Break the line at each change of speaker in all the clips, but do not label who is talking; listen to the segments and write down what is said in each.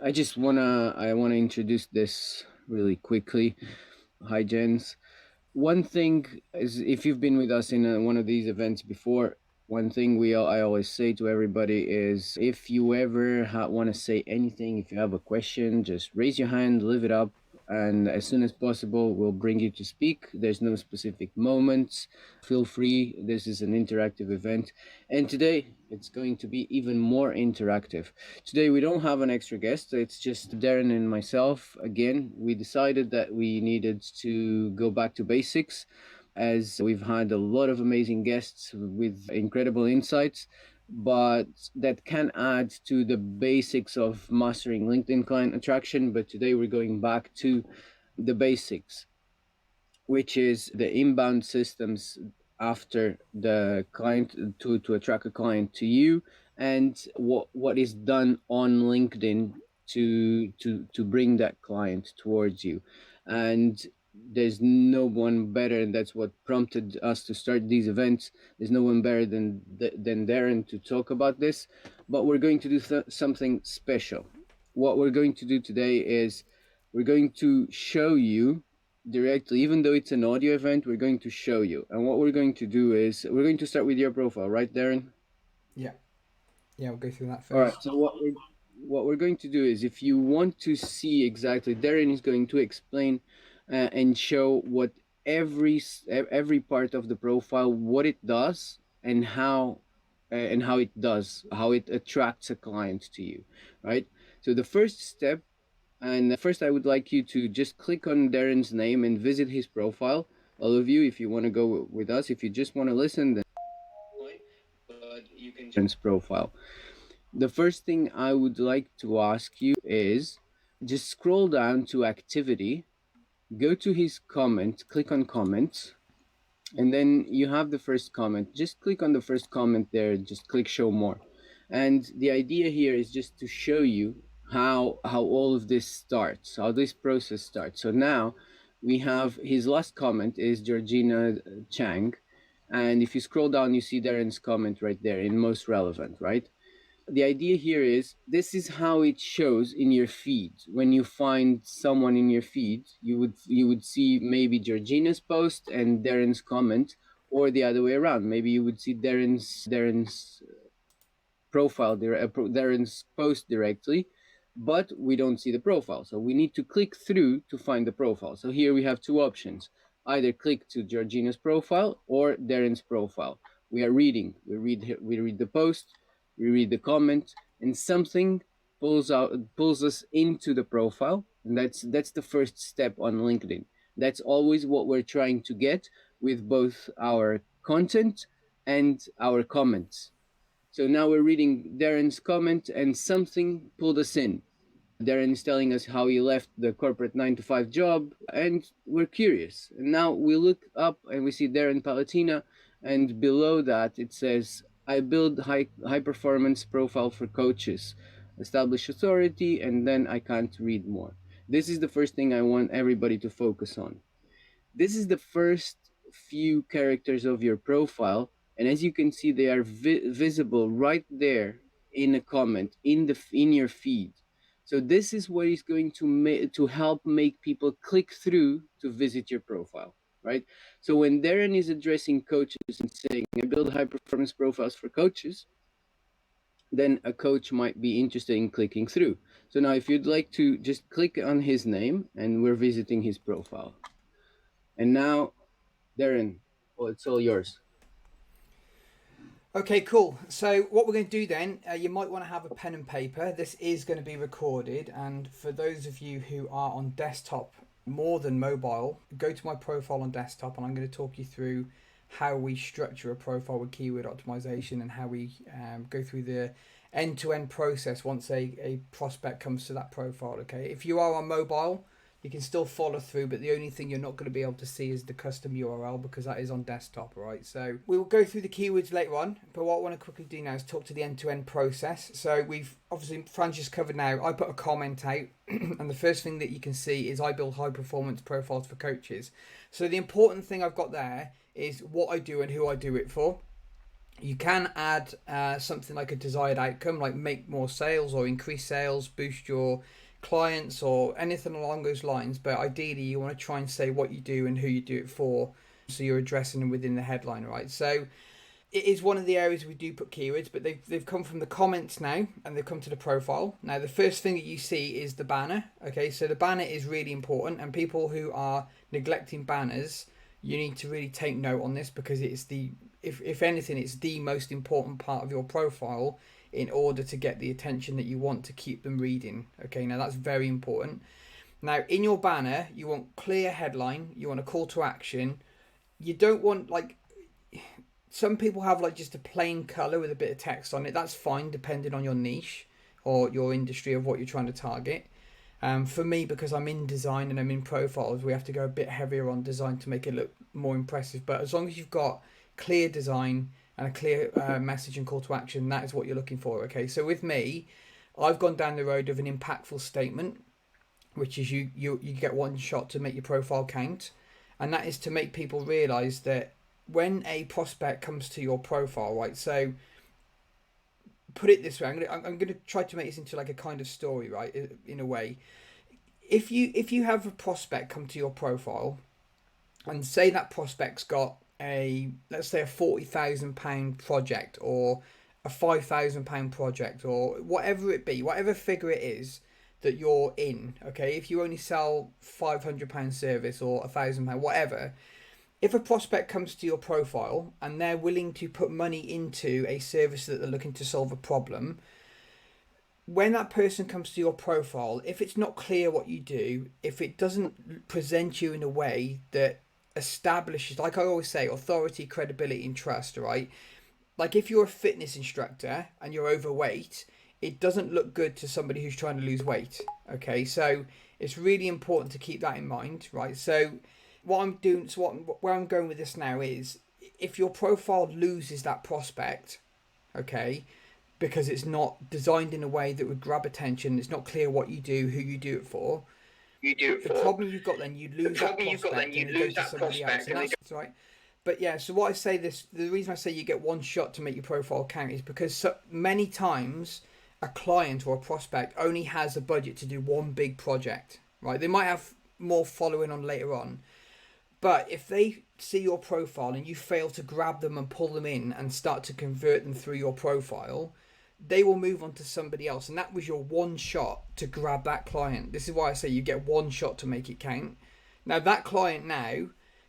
I wanna introduce this really quickly. Hi, Jens. One thing is, if you've been with us in one of these events before, one thing I always say to everybody is, if you ever want to say anything, if you have a question, just raise your hand, leave it up, and as soon as possible, we'll bring you to speak. There's no specific moments. Feel free. This is an interactive event, and today it's going to be even more interactive. Today we don't have an extra guest. It's just Darren and myself. Again, we decided that we needed to go back to basics, as we've had a lot of amazing guests with incredible insights, but that can add to the basics of mastering LinkedIn client attraction. But today we're going back to the basics, which is the inbound systems after the client, to attract a client to you, and what is done on LinkedIn to bring that client towards you. And there's no one better, and that's what prompted us to start these events. There's no one better than Darren to talk about this. But we're going to do something special. What we're going to do today is we're going to show you directly. Even though it's an audio event, we're going to show you. And what we're going to do is we're going to start with your profile, right, Darren?
Yeah, yeah, we'll go through that
All right.
first.
So what we're going to do is, if you want to see exactly, Darren is going to explain and show what every part of the profile, what it does, and how it does, how it attracts a client to you, right? So the first step, and first, I would like you to just click on Darren's name and visit his profile. All of you, if you want to go with us, if you just want to listen, then fine. But you can Darren's profile. The first thing I would like to ask you is, just scroll down to activity, go to his comment, click on comments, and then you have the first comment. Just click on the first comment there, just click show more. And the idea here is just to show you how all of this starts, how this process starts. So now we have his last comment is Georgina Chang, and if you scroll down, you see Darren's comment right there in most relevant, right? The idea here is, this is how it shows in your feed. When you find someone in your feed, you would see maybe Georgina's post and Darren's comment, or the other way around. Maybe you would see Darren's profile, Darren's post directly, but we don't see the profile. So we need to click through to find the profile. So here we have two options: either click to Georgina's profile or Darren's profile. We are reading. We read the post, we read the comment, and something pulls us into the profile, and that's the first step on LinkedIn. That's always what we're trying to get with both our content and our comments. So now we're reading Darren's comment, and something pulled us in. Darren is telling us how he left the corporate 9 to 5 job, and we're curious. And now we look up and we see Darren Pallatina, and below that it says, I build high performance profile for coaches, establish authority, and then I can't read more. This is the first thing I want everybody to focus on. This is the first few characters of your profile, and as you can see, they are visible right there in a comment in your feed. So this is what is going to help make people click through to visit your profile, right? So when Darren is addressing coaches and saying, I build high performance profiles for coaches, then a coach might be interested in clicking through. So now, if you'd like to just click on his name, and we're visiting his profile. And now, Darren, well, it's all yours.
Okay, cool. So what we're going to do then, you might want to have a pen and paper. This is going to be recorded, and for those of you who are on desktop more than mobile, go to my profile on desktop, and I'm going to talk you through how we structure a profile with keyword optimization and how we go through the end-to-end process once a prospect comes to that profile. Okay, if you are on mobile, you can still follow through, but the only thing you're not going to be able to see is the custom URL, because that is on desktop, right? So we will go through the keywords later on, but what I want to quickly do now is talk to the end-to-end process. So we've obviously, Fran's just covered now, I put a comment out, and the first thing that you can see is I build high performance profiles for coaches. So the important thing I've got there is what I do and who I do it for. You can add something like a desired outcome, like make more sales or increase sales, boost your clients, or anything along those lines. But ideally, you want to try and say what you do and who you do it for, so you're addressing them within the headline, right? So it is one of the areas we do put keywords, but they've come from the comments now, and they've come to the profile. Now, the first thing that you see is the banner. Okay, so the banner is really important, and people who are neglecting banners, you need to really take note on this, because it's the, if anything, it's the most important part of your profile in order to get the attention that you want to keep them reading. Okay, now that's very important. Now, in your banner, you want clear headline, you want a call to action. You don't want, like, some people have like just a plain color with a bit of text on it. That's fine, depending on your niche or your industry of what you're trying to target. For me, because I'm in design and I'm in profiles, we have to go a bit heavier on design to make it look more impressive. But as long as you've got clear design and a clear message and call to action, that is what you're looking for. Okay, so with me, I've gone down the road of an impactful statement, which is you get one shot to make your profile count, and that is to make people realize that when a prospect comes to your profile, right? So put it this way, I'm gonna try to make this into like a kind of story, right? In a way, if you have a prospect come to your profile, and say that prospect's got a, let's say, a £40,000 project, or a £5,000 project, or whatever it be, whatever figure it is that you're in. Okay, if you only sell £500 service or £1,000, whatever. If a prospect comes to your profile and they're willing to put money into a service that they're looking to solve a problem, when that person comes to your profile, if it's not clear what you do, if it doesn't present you in a way that establishes, like I always say, authority, credibility, and trust, right? Like if you're a fitness instructor and you're overweight, it doesn't look good to somebody who's trying to lose weight. Okay, so it's really important to keep that in mind, right? So what I'm doing, so where I'm going with this now is, if your profile loses that prospect, okay, because it's not designed in a way that would grab attention, it's not clear what you do, who you do it for. The problem you've got then, you lose that prospect and they go to somebody else, and that's right. But yeah, so what I say this, the reason I say you get one shot to make your profile count is because so many times a client or a prospect only has a budget to do one big project, right? They might have more following on later on, but if they see your profile and you fail to grab them and pull them in and start to convert them through your profile, they will move on to somebody else. And that was your one shot to grab that client. This is why I say you get one shot to make it count. Now, that client now,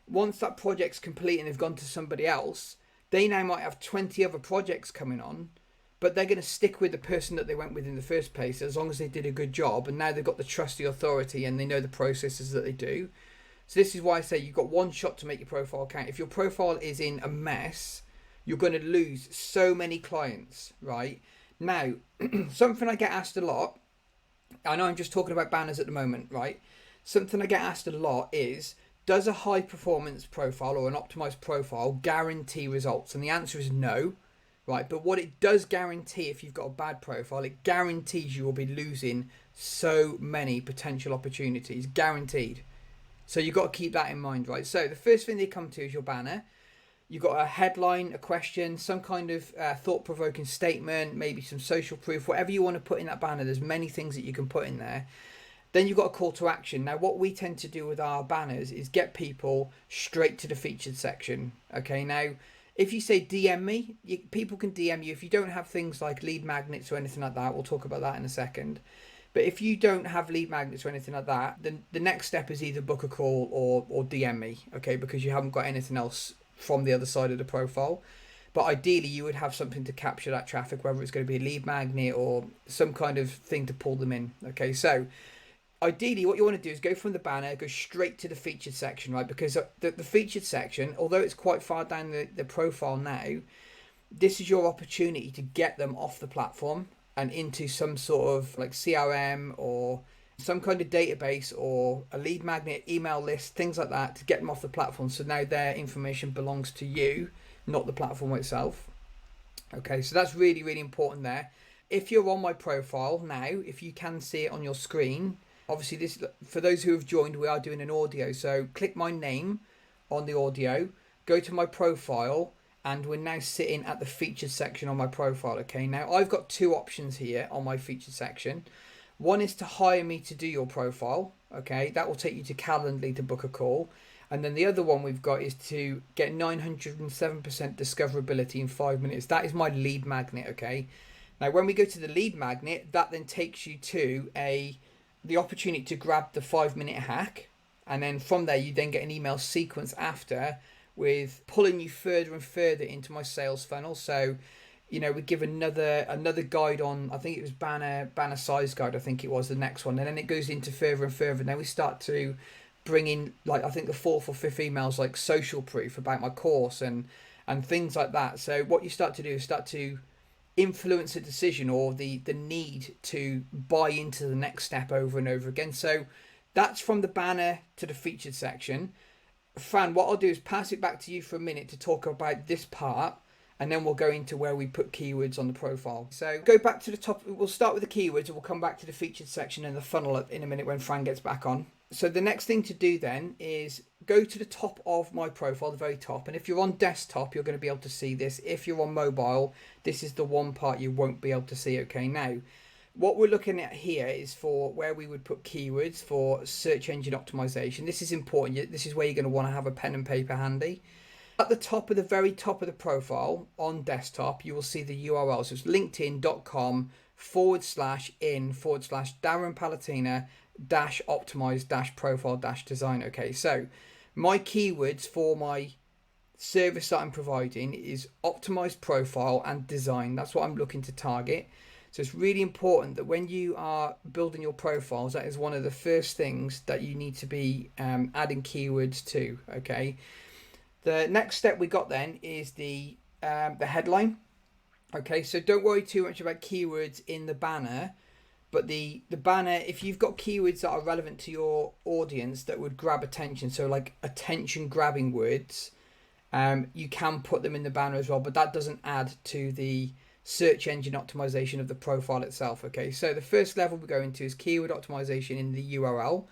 once that project's complete and they've gone to somebody else, they now might have 20 other projects coming on, but they're going to stick with the person that they went with in the first place as long as they did a good job. And now they've got the trusty authority and they know the processes that they do. So this is why I say you've got one shot to make your profile count. If your profile is in a mess, you're going to lose so many clients, right? Now, something I get asked a lot, I know I'm just talking about banners at the moment, right? Something I get asked a lot is, does a high performance profile or an optimized profile guarantee results? And the answer is no, right? But what it does guarantee, if you've got a bad profile, it guarantees you will be losing so many potential opportunities, guaranteed. So you've got to keep that in mind, right? So the first thing they come to is your banner. You've got a headline, a question, some kind of thought-provoking statement, maybe some social proof, whatever you want to put in that banner. There's many things that you can put in there. Then you've got a call to action. Now, what we tend to do with our banners is get people straight to the featured section. Okay, now, if you say DM me, people can DM you. If you don't have things like lead magnets or anything like that, we'll talk about that in a second. But if you don't have lead magnets or anything like that, then the next step is either book a call or DM me, okay, because you haven't got anything else from the other side of the profile. But ideally, you would have something to capture that traffic, whether it's going to be a lead magnet or some kind of thing to pull them in, okay? So ideally, what you want to do is go from the banner, go straight to the featured section, right? Because the featured section, although it's quite far down the profile now, this is your opportunity to get them off the platform and into some sort of like CRM or some kind of database or a lead magnet email list, things like that, to get them off the platform. So now their information belongs to you, not the platform itself. Okay, so that's really, really important there. If you're on my profile now, if you can see it on your screen, obviously this, for those who have joined, we are doing an audio. So click my name on the audio, go to my profile, and we're now sitting at the featured section on my profile. Okay, now I've got two options here on my featured section. One is to hire me to do your profile. Okay, that will take you to Calendly to book a call. And then the other one we've got is to get 907% discoverability in 5 minutes. That is my lead magnet. Okay, now when we go to the lead magnet, that then takes you to the opportunity to grab the 5 minute hack, and then from there you then get an email sequence after with pulling you further and further into my sales funnel. So we give another guide on, I think it was banner size guide, I think it was the next one, and then it goes into further and further. Then we start to bring in, like, I think the fourth or fifth emails, like social proof about my course and things like that. So what you start to do is start to influence a decision or the need to buy into the next step over and over again. So that's from the banner to the featured section. Fran, what I'll do is pass it back to you for a minute to talk about this part, and then we'll go into where we put keywords on the profile. So go back to the top. We'll start with the keywords and we'll come back to the featured section and the funnel in a minute when Fran gets back on. So the next thing to do then is go to the top of my profile, the very top. And if you're on desktop, you're going to be able to see this. If you're on mobile, this is the one part you won't be able to see. Okay, now what we're looking at here is for where we would put keywords for search engine optimization. This is important. This is where you're going to want to have a pen and paper handy. At the top of the very top of the profile on desktop, you will see the URL. So it's linkedin.com/in/Darren Pallatina -optimize -profile -design. Okay, so my keywords for my service that I'm providing is optimized profile and design. That's what I'm looking to target. So it's really important that when you are building your profiles, that is one of the first things that you need to be adding keywords to. Okay. The next step we got then is the headline. Okay, so don't worry too much about keywords in the banner, but the banner, if you've got keywords that are relevant to your audience that would grab attention, so like attention grabbing words, you can put them in the banner as well, but that doesn't add to the search engine optimization of the profile itself. Okay, so the first level we go into is keyword optimization in the URL.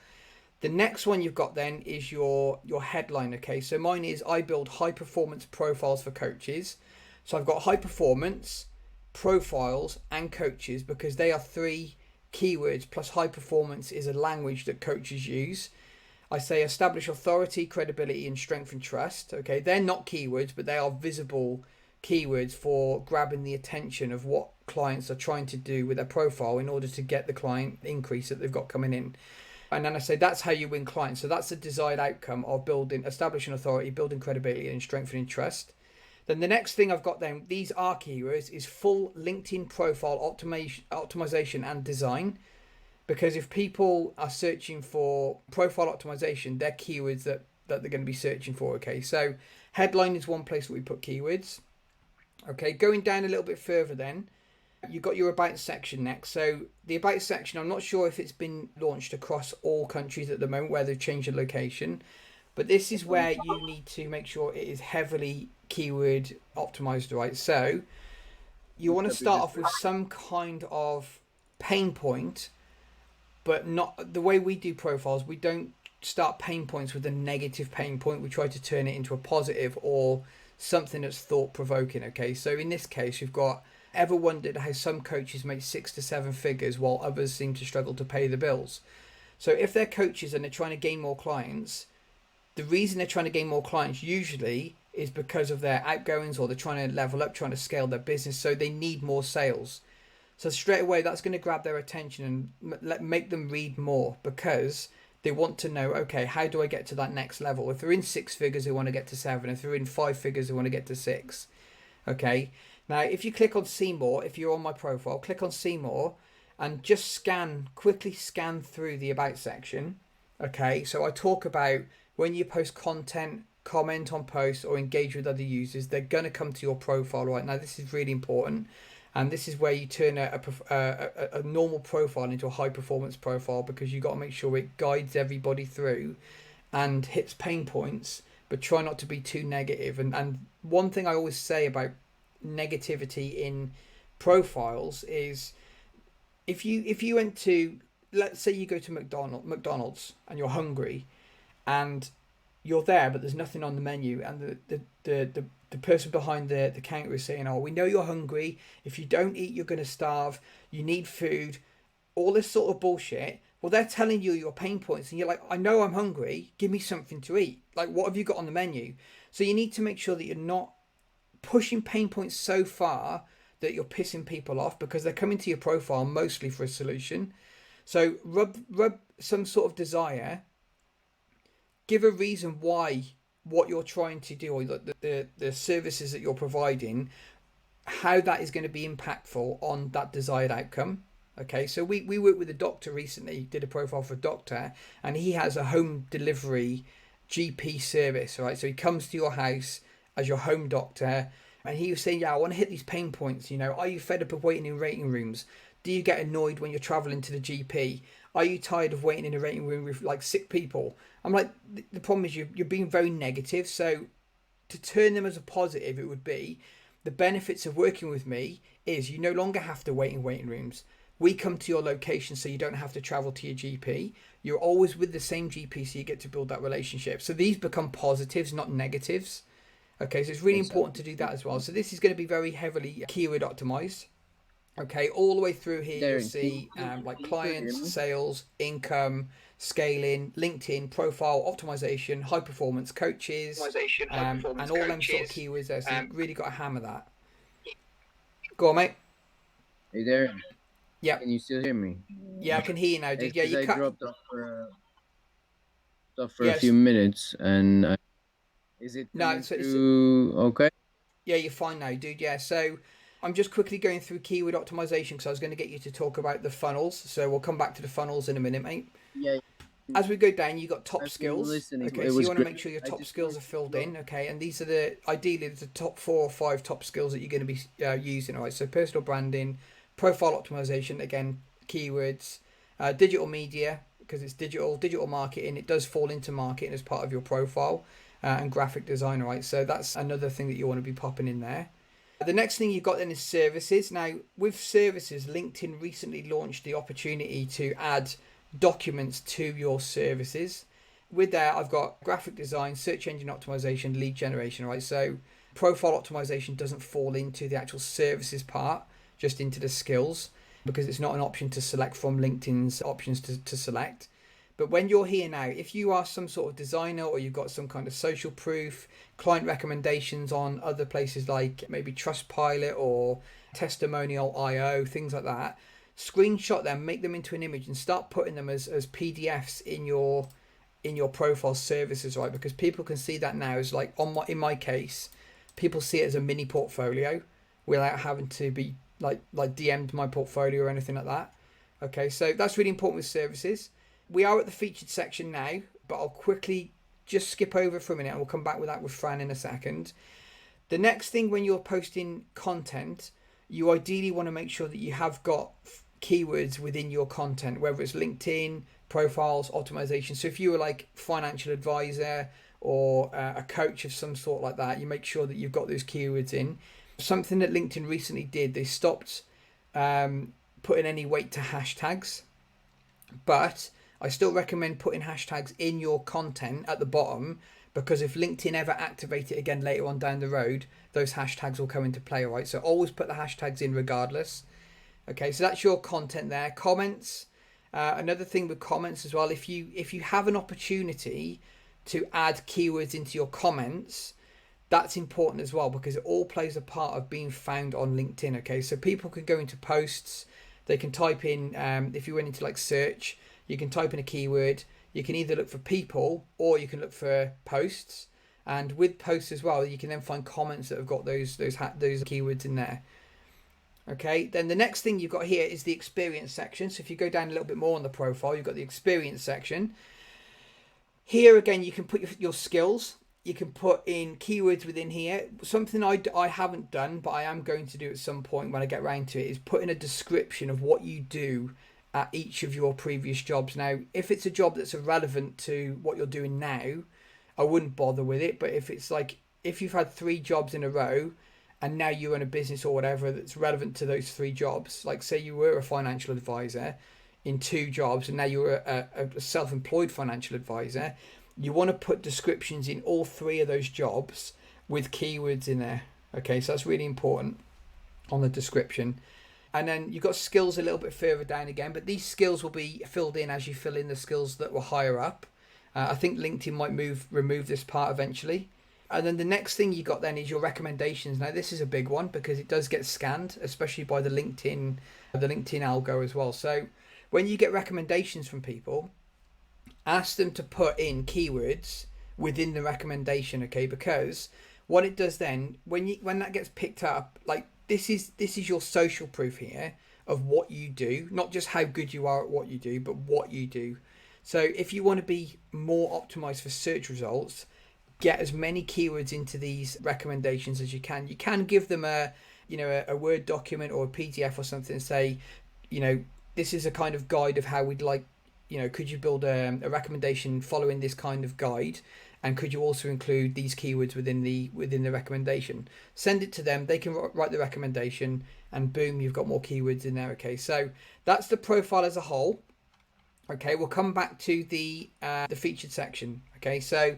The next one you've got then is your headline. Okay, so mine is I build high performance profiles for coaches. So I've got high performance, profiles, and coaches because they are three keywords, plus high performance is a language that coaches use. I say establish authority, credibility, and strength and trust. Okay, they're not keywords, but they are visible keywords for grabbing the attention of what clients are trying to do with their profile in order to get the client increase that they've got coming in. And then I say that's how you win clients. So that's the desired outcome of establishing authority, building credibility, and strengthening trust. Then the next thing I've got then, these are keywords, is full LinkedIn profile optimization and design. Because if people are searching for profile optimization, they're keywords that they're going to be searching for. Okay, so headline is one place where we put keywords. Okay, going down a little bit further then, you've got your about section next. So the about section, I'm not sure if it's been launched across all countries at the moment where they've changed the location, but this is where you need to make sure it is heavily keyword optimized, right? So you want to start off with some kind of pain point, but not the way we do profiles. We don't start pain points with a negative pain point. We try to turn it into a positive or something that's thought provoking. Okay, so in this case, you've got, ever wondered how some coaches make 6 to 7 figures while others seem to struggle to pay the bills? So if they're coaches and they're trying to gain more clients, the reason they're trying to gain more clients usually is because of their outgoings, or they're trying to level up, trying to scale their business, so they need more sales. So straight away that's going to grab their attention and make them read more, because they want to know, okay, how do I get to that next level? If they're in 6 figures, they want to get to 7. If they're in 5 figures, they want to get to 6. Okay, now if you click on see more, if you're on my profile, click on see more and just quickly scan through the about section. Okay, so I talk about when you post content, comment on posts, or engage with other users, they're going to come to your profile. Right now, this is really important, and this is where you turn a normal profile into a high performance profile, because you got to make sure it guides everybody through and hits pain points, but try not to be too negative. And one thing I always say about negativity in profiles is, if you went to, let's say you go to McDonald's and you're hungry and you're there but there's nothing on the menu, and the the person behind the counter is saying, oh, we know you're hungry. If you don't eat, you're going to starve. You need food. All this sort of bullshit. Well, they're telling you your pain points, and you're like, I know I'm hungry. Give me something to eat. Like, what have you got on the menu? So you need to make sure that you're not pushing pain points so far that you're pissing people off, because they're coming to your profile mostly for a solution. So rub some sort of desire. Give a reason why what you're trying to do, or the services that you're providing, how that is going to be impactful on that desired outcome. Okay, so we worked with a doctor recently, did a profile for a doctor, and he has a home delivery GP service, right? So he comes to your house as your home doctor, and he was saying, yeah, I want to hit these pain points. Are you fed up of waiting in waiting rooms? Do you get annoyed when you're traveling to the GP? Are you tired of waiting in a waiting room with like sick people? I'm like, the problem is you're being very negative. So to turn them as a positive, it would be the benefits of working with me is you no longer have to wait in waiting rooms. We come to your location so you don't have to travel to your GP. You're always with the same GP, so you get to build that relationship. So these become positives, not negatives. Okay, so it's really important to do that as well. So this is going to be very heavily keyword optimized. Okay, all the way through here, you'll
Darren,
see like
can you still hear
clients,
me?
sales, income, scaling, LinkedIn, profile optimization, high performance coaches,
Optimization, high
and
performance
all them sort of
coaches.
keywords there. So you've
Um,
really got to hammer that. Go on, mate.
Hey, Darren,
Yep.
can you still hear me?
Yeah, I can hear you now,
It's
dude. Yeah,
because
you
I
cut.
dropped off for a few
Yes.
minutes, and is it
No,
coming
it's
through okay?
yeah, you're fine now, dude. Yeah. So I'm just quickly going through keyword optimization because I was going to get you to talk about the funnels. So we'll come back to the funnels in a minute, mate.
Yeah,
As we go down, you got top
I've been
skills.
listening.
Okay,
It
so you
was
want to
great.
make sure your
I
top
just
skills
wanted
are
to
filled
know.
in. Okay, and these are the top 4 or 5 top skills that you're going to be using. All right, so personal branding, profile optimization, again, keywords, digital media because it's digital marketing. It does fall into marketing as part of your profile, and graphic design. All right, so that's another thing that you want to be popping in there. The next thing you've got then is services. Now, with services, LinkedIn recently launched the opportunity to add documents to your services. With that, I've got graphic design, search engine optimization, lead generation, right? So, profile optimization doesn't fall into the actual services part, just into the skills, because it's not an option to select from LinkedIn's options to select. But when you're here now, if you are some sort of designer or you've got some kind of social proof, client recommendations on other places like maybe Trustpilot or Testimonial.io, things like that, screenshot them, make them into an image, and start putting them as PDFs in your profile services, right? Because people can see that now as like in my case, people see it as a mini portfolio without having to be like DM'd my portfolio or anything like that. Okay, so that's really important with services. We are at the featured section now, but I'll quickly just skip over for a minute and we'll come back with that with Fran in a second. The next thing when you're posting content, you ideally want to make sure that you have got keywords within your content, whether it's LinkedIn, profiles, optimization. So if you were like financial advisor or a coach of some sort like that, you make sure that you've got those keywords in. Something that LinkedIn recently did, they stopped putting any weight to hashtags, but I still recommend putting hashtags in your content at the bottom, because if LinkedIn ever activate it again later on down the road, those hashtags will come into play, right? So always put the hashtags in regardless. Okay, so that's your content there. Comments. Another thing with comments as well, if you have an opportunity to add keywords into your comments, that's important as well, because it all plays a part of being found on LinkedIn. Okay, so people can go into posts, they can type in, if you went into like search, you can type in a keyword. You can either look for people or you can look for posts. And with posts as well, you can then find comments that have got those keywords in there. Okay, then the next thing you've got here is the experience section. So if you go down a little bit more on the profile, you've got the experience section. Here again, you can put your skills. You can put in keywords within here. Something I haven't done, but I am going to do at some point when I get around to it, is put in a description of what you do at each of your previous jobs. Now, if it's a job that's irrelevant to what you're doing now, I wouldn't bother with it. But if it's like, if you've had 3 jobs in a row and now you run a business or whatever that's relevant to those 3 jobs, like say you were a financial advisor in 2 jobs and now you're a self-employed financial advisor, you want to put descriptions in all 3 of those jobs with keywords in there. Okay, so that's really important on the description. And then you've got skills a little bit further down again, but these skills will be filled in as you fill in the skills that were higher up. I think LinkedIn might remove this part eventually. And then the next thing you got then is your recommendations. Now this is a big one because it does get scanned, especially by the LinkedIn algo as well. So when you get recommendations from people, ask them to put in keywords within the recommendation, okay? Because what it does then, when that gets picked up, like this is your social proof here of what you do, not just how good you are at what you do, but what you do. So if you want to be more optimized for search results, get as many keywords into these recommendations as you can. You can give them a Word document or a PDF or something and say, you know, this is a kind of guide of how we'd like, could you build a recommendation following this kind of guide, and could you also include these keywords within the recommendation? Send it to them. They can write the recommendation, and boom, you've got more keywords in there. Okay, so that's the profile as a whole. Okay, we'll come back to the featured section. Okay, so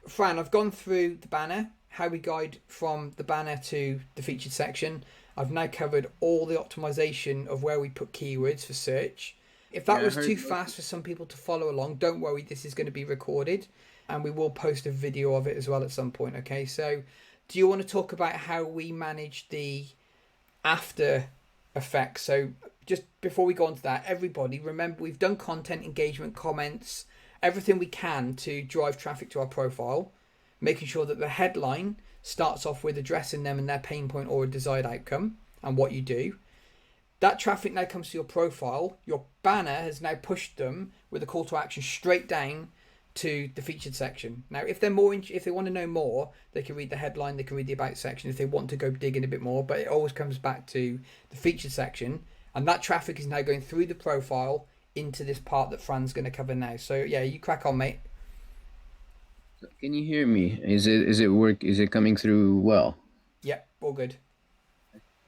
Fran, I've gone through the banner, how we guide from the banner to the featured section. I've now covered all the optimization of where we put keywords for search. If that
Yeah, I
was
heard.
too fast for some people to follow along, don't worry, this is going to be recorded and we will post a video of it as well at some point. Okay, so do you want to talk about how we manage the after effects? So just before we go on to that, everybody remember we've done content, engagement, comments, everything we can to drive traffic to our profile, making sure that the headline starts off with addressing them and their pain point or a desired outcome and what you do. That traffic now comes to your profile. Your banner has now pushed them with a call to action straight down to the featured section. Now, if if they want to know more, they can read the headline, they can read the about section if they want to go dig in a bit more. But it always comes back to the featured section, and that traffic is now going through the profile into this part that Fran's going to cover now. So yeah, you crack on, mate.
Can you hear me? Is it work? Is it coming through well?
Yep, all good.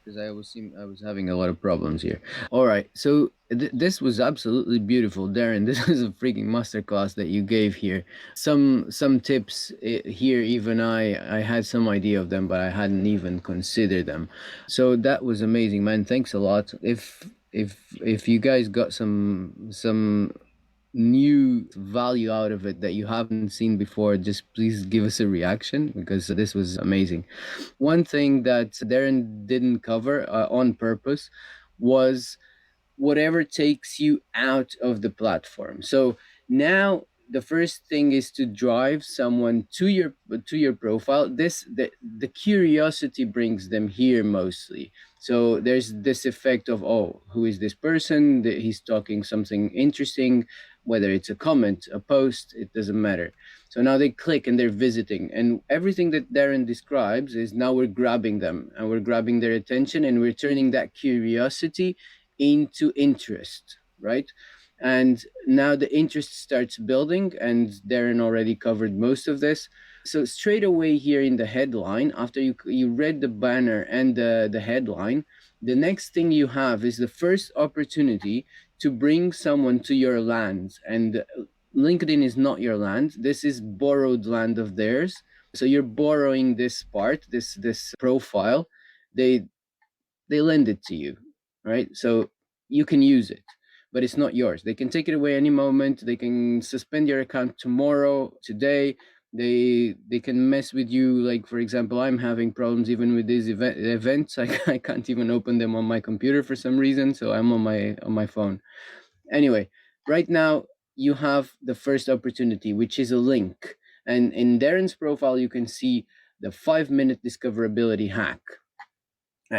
Because I was having a lot of problems here. All right, so this was absolutely beautiful, Darren. This is a freaking masterclass that you gave here. Some tips here, even I had some idea of them, but I hadn't even considered them. So that was amazing, man. Thanks a lot. If you guys got some new value out of it that you haven't seen before, just please give us a reaction because this was amazing. One thing that Darren didn't cover on purpose was whatever takes you out of the platform. So now the first thing is to drive someone to your profile. The curiosity brings them here mostly. So there's this effect of, oh, who is this person? He's talking something interesting, whether it's a comment, a post, it doesn't matter. So now they click and they're visiting, and everything that Darren describes is now we're grabbing them and we're grabbing their attention and we're turning that curiosity into interest, right? And now the interest starts building, and Darren already covered most of this. So straight away here in the headline, after you read the banner and the headline, the next thing you have is the first opportunity to bring someone to your land. And LinkedIn is not your land. This is borrowed land of theirs. So you're borrowing this part, this profile. They they lend it to you, right? So you can use it, but it's not yours. They can take it away any moment. They can suspend your account tomorrow, today. They can mess with you. Like for example, I'm having problems even with these events. I can't even open them on my computer for some reason, so I'm on my phone. Anyway, right now you have the first opportunity, which is a link. And in Darren's profile, you can see the 5-minute discoverability hack.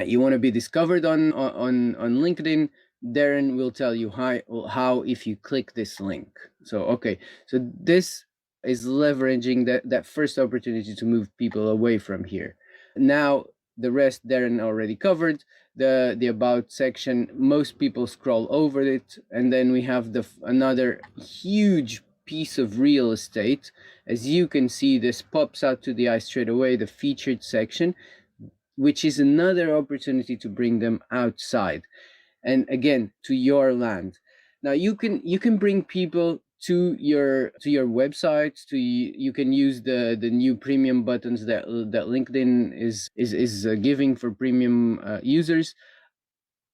You want to be discovered on LinkedIn. Darren will tell you how if you click this link. So okay, so this is leveraging that first opportunity to move people away from here. Now the rest Darren already covered. The about section, most people scroll over it, and then we have another huge piece of real estate. As you can see, this pops out to the eye straight away, the featured section, which is another opportunity to bring them outside and again to your land. Now you can bring people to your website. You can use the new premium buttons that LinkedIn is giving for premium users.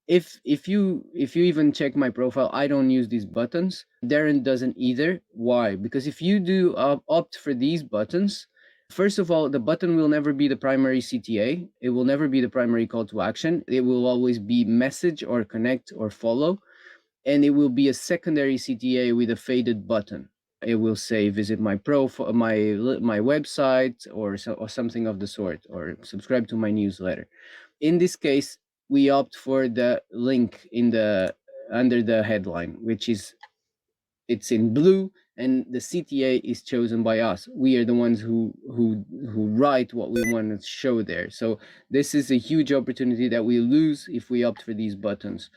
If you even check my profile, I don't use these buttons. Darren doesn't either. Why? Because if you do opt for these buttons, first of all, the button will never be the primary CTA. It will never be the primary call to action. It will always be message or connect or follow, and it will be a secondary CTA with a faded button. It will say visit my profile, my website, or something of the sort, or subscribe to my newsletter. In this case, we opt for the link in the under the headline, which is it's in blue, and the CTA is chosen by us. We are the ones who write what we want to show there. So this is a huge opportunity that we lose if we opt for these buttons.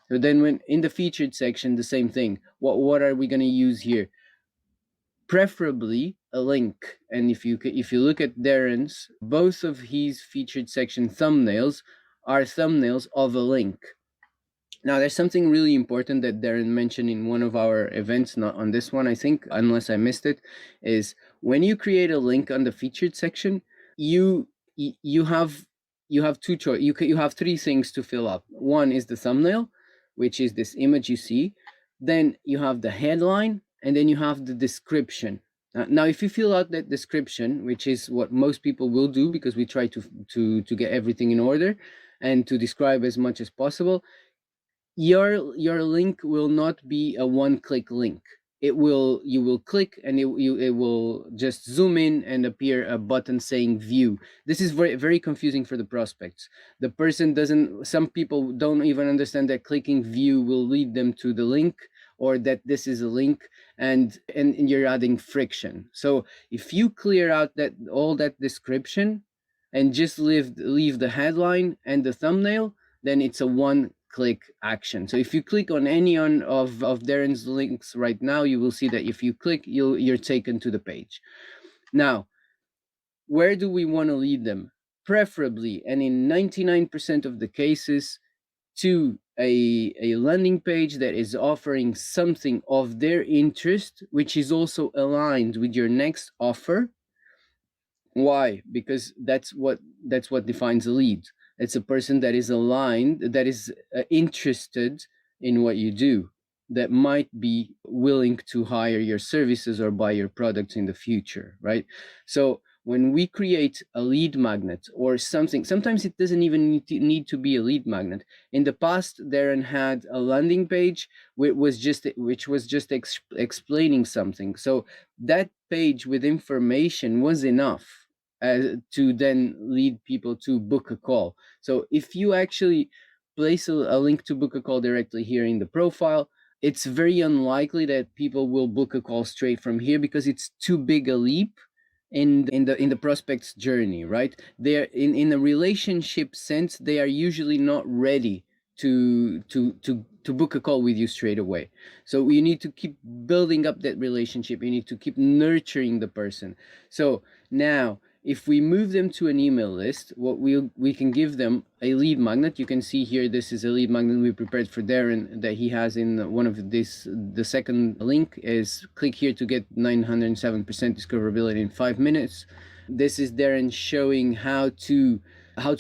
So then when in the featured section, the same thing. What are we going to use here? Preferably a link. And if you look at Darren's, both of his featured section thumbnails are thumbnails of a link. Now, there's something really important that Darren mentioned in one of our events, not on this one, I think, unless I missed it, is when you create a link on the featured section, you you have two choice. You have three things to fill up. One is the thumbnail, which is this image you see. Then you have the headline, and then you have the description. Now, if you fill out that description, which is what most people will do because we try to get everything in order and to describe as much as possible, your link will not be a one-click link. You will click, and it will just zoom in and appear a button saying view. This is very very confusing for the prospects. The person doesn't Some people don't even understand that clicking view will lead them to the link, or that this is a link, and you're adding friction. So if you clear out that all that description and just leave the headline and the thumbnail, then it's a one click action. So if you click on any of Darren's links right now, you will see that if you click, you're taken to the page. Now, where do we want to lead them? Preferably, and in 99% of the cases, to a landing page that is offering something of their interest, which is also aligned with your next offer. Why? Because that's what defines a lead. It's a person that is aligned, that is interested in what you do, that might be willing to hire your services or buy your products in the future, right? So when we create a lead magnet or something, sometimes it doesn't even need to be a lead magnet. In the past, Darren had a landing page which was just explaining something. So that page with information was enough to then lead people to book a call. So if you actually place a link to book a call directly here in the profile, it's very unlikely that people will book a call straight from here because it's too big a leap in the prospect's journey, right? They're in a relationship sense, they are usually not ready to book a call with you straight away. So you need to keep building up that relationship, you need to keep nurturing the person. So now, if we move them to an email list, what we can give them a lead magnet. You can see here, this is a lead magnet we prepared for Darren that he has in one of this. The second link is click here to get 907% discoverability in 5 minutes. This is Darren showing how to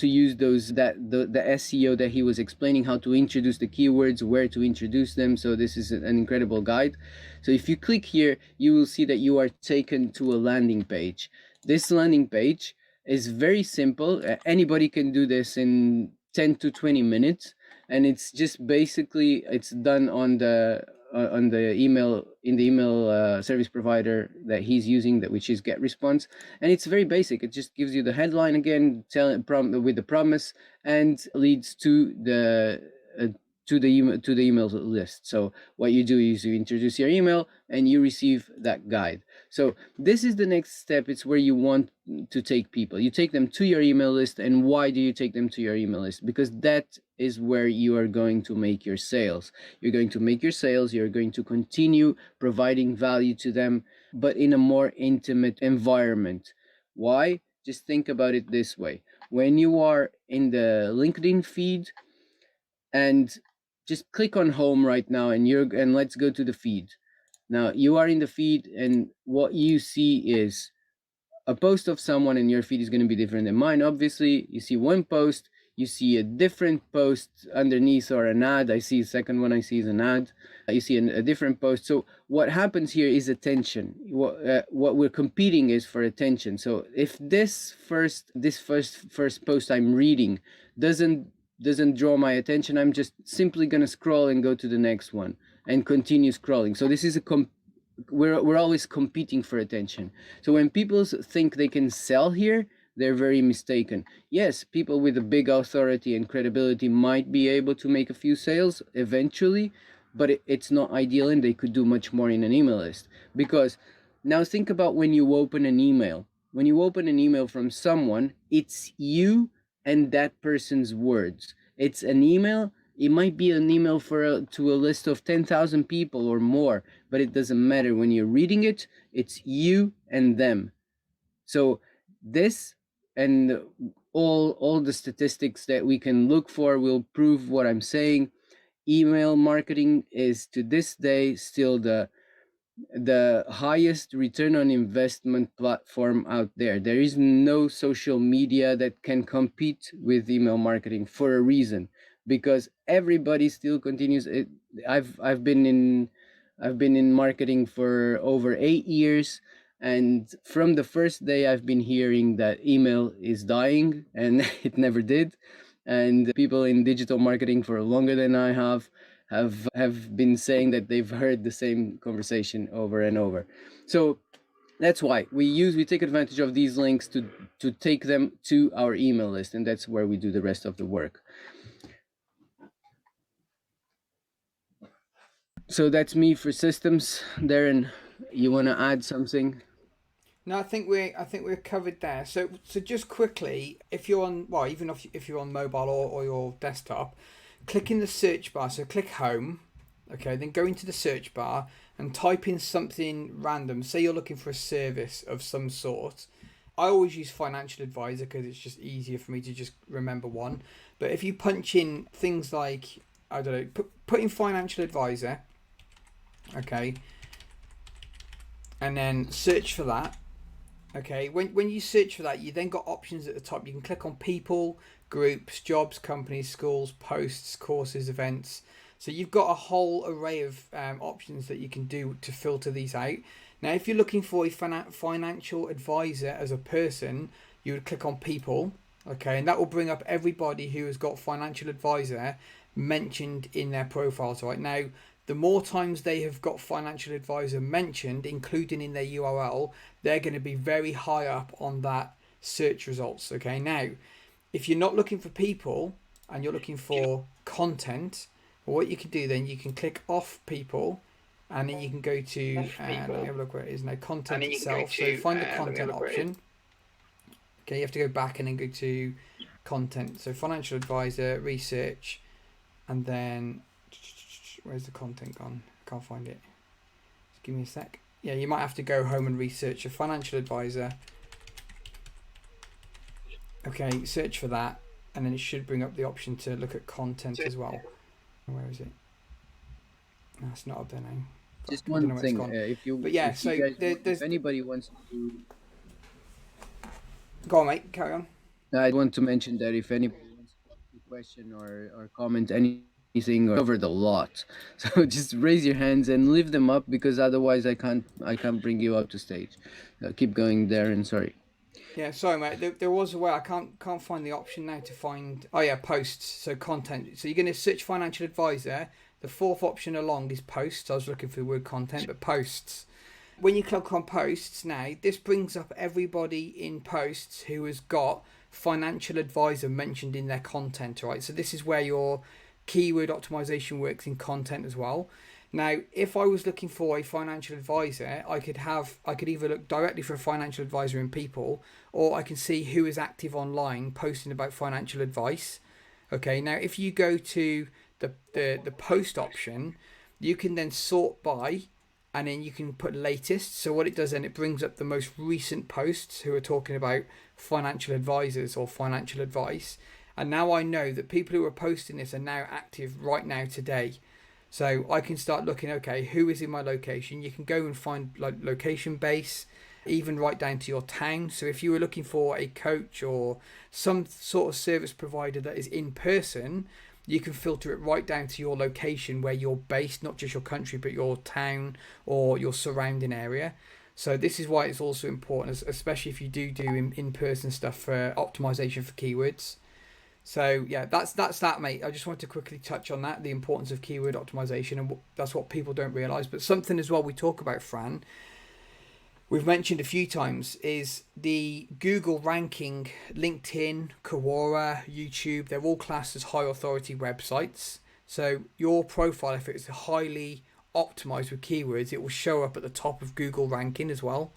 use those, the SEO that he was explaining, how to introduce the keywords, where to introduce them. So this is an incredible guide. So if you click here, you will see that you are taken to a landing page. This landing page is very simple. Anybody can do this in 10 to 20 minutes, and it's just basically it's done on the email, in the email service provider that he's using, that which is GetResponse, and it's very basic. It just gives you the headline again, with the promise, and leads uh, to the email list. So what you do is you introduce your email and you receive that guide. So this is the next step. It's where you want to take people. You take them to your email list. And why do you take them to your email list? Because that is where you are going to make your sales. You're going to make your sales. You're going to continue providing value to them, but in a more intimate environment. Why? Just think about it this way. When you are in the LinkedIn feed, and just click on home right now, and let's go to the feed. Now you are in the feed, and what you see is a post of someone, and your feed is going to be different than mine. Obviously, you see one post, you see a different post underneath, or an ad. I see a second one I see is an ad. You see a different post. So what happens here is attention. What we're competing is for attention. So if this first post I'm reading doesn't draw my attention, I'm just simply going to scroll and go to the next one and continue scrolling. So this is we're always competing for attention. So when people think they can sell here, they're very mistaken. Yes, people with a big authority and credibility might be able to make a few sales eventually, but it's not ideal, and they could do much more in an email list. Because now think about when you open an email. When you open an email from someone, it's you and that person's words. It's an email. It might be an email to a list of 10,000 people or more, but it doesn't matter. When you're reading it, it's you and them. So this, and all the statistics that we can look for will prove what I'm saying. Email marketing is to this day still the highest return on investment platform out there. There is no social media that can compete with email marketing, for a reason, because everybody still continues it. I've been in marketing for over 8 years, and from the first day I've been hearing that email is dying, and it never did. And people in digital marketing for longer than I have been saying that they've heard the same conversation over and over. So that's why we take advantage of these links to take them to our email list, and that's where we do the rest of the work. So that's me for systems. Darren, you want to add something?
No, I think we're covered there. So just quickly, if you're on, well, even if you're on mobile or your desktop, click in the search bar. So click home, okay, then go into the search bar and type in something random. Say you're looking for a service of some sort. I always use financial advisor because it's just easier for me to just remember one. But if you punch in things like, I don't know, put in financial advisor, okay, and then search for that. Okay, when you search for that, you then got options at the top. You can click on people, groups, jobs, companies, schools, posts, courses, events. So you've got a whole array of options that you can do to filter these out. Now, if you're looking for a financial advisor as a person, you would click on people. Okay, and that will bring up everybody who has got financial advisor mentioned in their profiles. Right now, the more times they have got financial advisor mentioned, including in their URL, they're going to be very high up on that search results. Okay, now if you're not looking for people and you're looking for content, what you can do then, you can click off people, and then you can go to let me have a look where it is now, content itself. So find the content option. Okay, you have to go back and then go to content. So financial advisor, research, and then where's the content gone? I can't find it. Just give me a sec. Yeah, you might have to go home and research a financial advisor. Okay, search for that, and then it should bring up the option to look at content as well. Where is it? No, it's not up there now.
Just
I don't
one
know where it's
thing,
gone.
if you
But yeah,
if you
so
guys if
there's.
anybody wants to,
Go on, mate. Carry on.
I want to mention that if anybody wants to question or comment anything, or covered a lot, so just raise your hands and leave them up, because otherwise I can't bring you up to stage. Keep going, Darren. Sorry.
Yeah, sorry, mate. There was a way I can't find the option now to find. Oh yeah, posts. So content. So you're going to search financial advisor. The fourth option along is posts. I was looking for the word content, but posts. When you click on posts now, this brings up everybody in posts who has got financial advisor mentioned in their content, right? So this is where your keyword optimization works in content as well. Now, if I was looking for a financial advisor, I could either look directly for a financial advisor in people, or I can see who is active online posting about financial advice. Okay, now if you go to the post option, you can then sort by, and then you can put latest. So what it does then, it brings up the most recent posts who are talking about financial advisors or financial advice. And now I know that people who are posting this are now active right now today. So I can start looking, okay, who is in my location? You can go and find like location base, even right down to your town. So if you were looking for a coach or some sort of service provider that is in person, you can filter it right down to your location where you're based, not just your country, but your town or your surrounding area. So this is why it's also important, especially if you do in-person stuff for optimization for keywords. So yeah, that's that, mate. I just wanted to quickly touch on that, the importance of keyword optimization, and that's what people don't realize. But something as well we talk about, Fran, we've mentioned a few times, is the Google ranking, LinkedIn, Quora, YouTube. They're all classed as high authority websites. So your profile, if it's highly optimized with keywords, it will show up at the top of Google ranking as well.